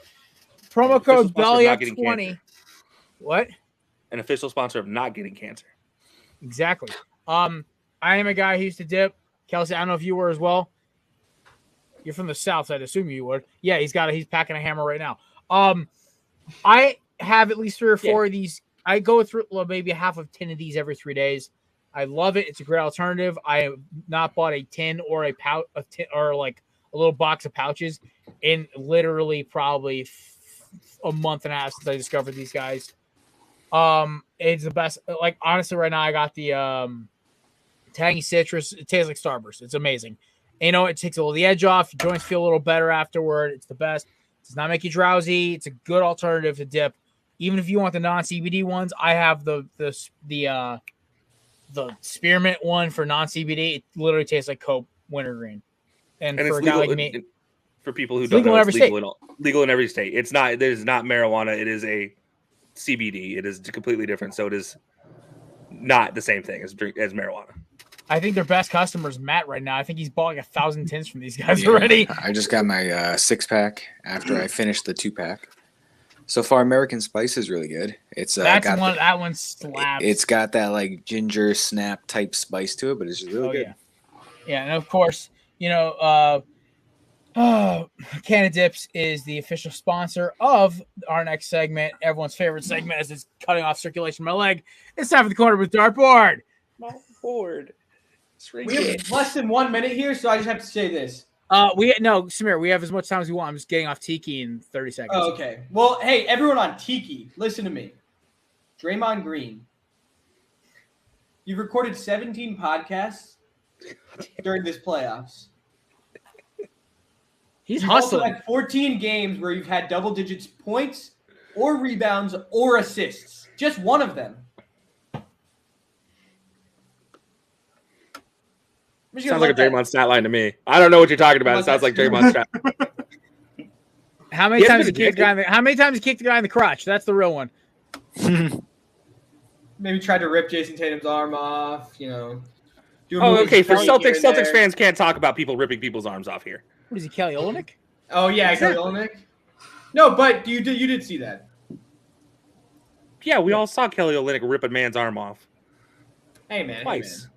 Promo code BellyUp20. What? An official sponsor of not getting cancer. Exactly. I am a guy who used to dip. Kelsey, I don't know if you were as well. You're from the South, so I'd assume you would. Yeah, he's packing a hammer right now. I have at least 3 or 4 of these. I go through maybe half of 10 of these every 3 days. I love it. It's a great alternative. I have not bought a tin or a pouch, or like a little box of pouches in literally probably a month and a half since I discovered these guys. It's the best. Like honestly, right now I got the tangy citrus. It tastes like Starburst. It's amazing. And, it takes all the edge off. Your joints feel a little better afterward. It's the best. It does not make you drowsy. It's a good alternative to dip. Even if you want the non-CBD ones, I have the spearmint one for non-CBD. It literally tastes like Coke wintergreen. And for a guy like me, for people who don't know, it's legal in every state. It's not. It is not marijuana. It is a CBD. It is completely different. So it is not the same thing as marijuana. I think their best customer is Matt right now. I think he's bought like 1,000 tins from these guys already. I just got my 6-pack after I finished the 2-pack. So far, American Spice is really good. It's that one slaps. It's got that like ginger snap type spice to it, but it's just really good. Yeah, and of course, Canada Dips is the official sponsor of our next segment, everyone's favorite segment, as it's cutting off circulation in my leg. It's time for the Corner Booth Dartboard. My board. We have less than 1 minute here, so I just have to say this. Samir, we have as much time as we want. I'm just getting off Tiki in 30 seconds. Oh, okay. Well, hey, everyone on Tiki, listen to me. Draymond Green. You've recorded 17 podcasts during this playoffs. You've hustling. Also had 14 games where you've had double digits points or rebounds or assists. Just one of them. Sounds like a Draymond stat line to me. I don't know what you're talking about. It sounds like Draymond stat. How many times he kicked the guy in the crotch? That's the real one. Maybe tried to rip Jason Tatum's arm off. You know. Okay. For Celtics fans can't talk about people ripping people's arms off here. What is he, Kelly Olynyk? Oh yeah, Kelly Olynyk. No, but you did see that. Yeah, we all saw Kelly Olynyk rip a man's arm off. Hey man, twice.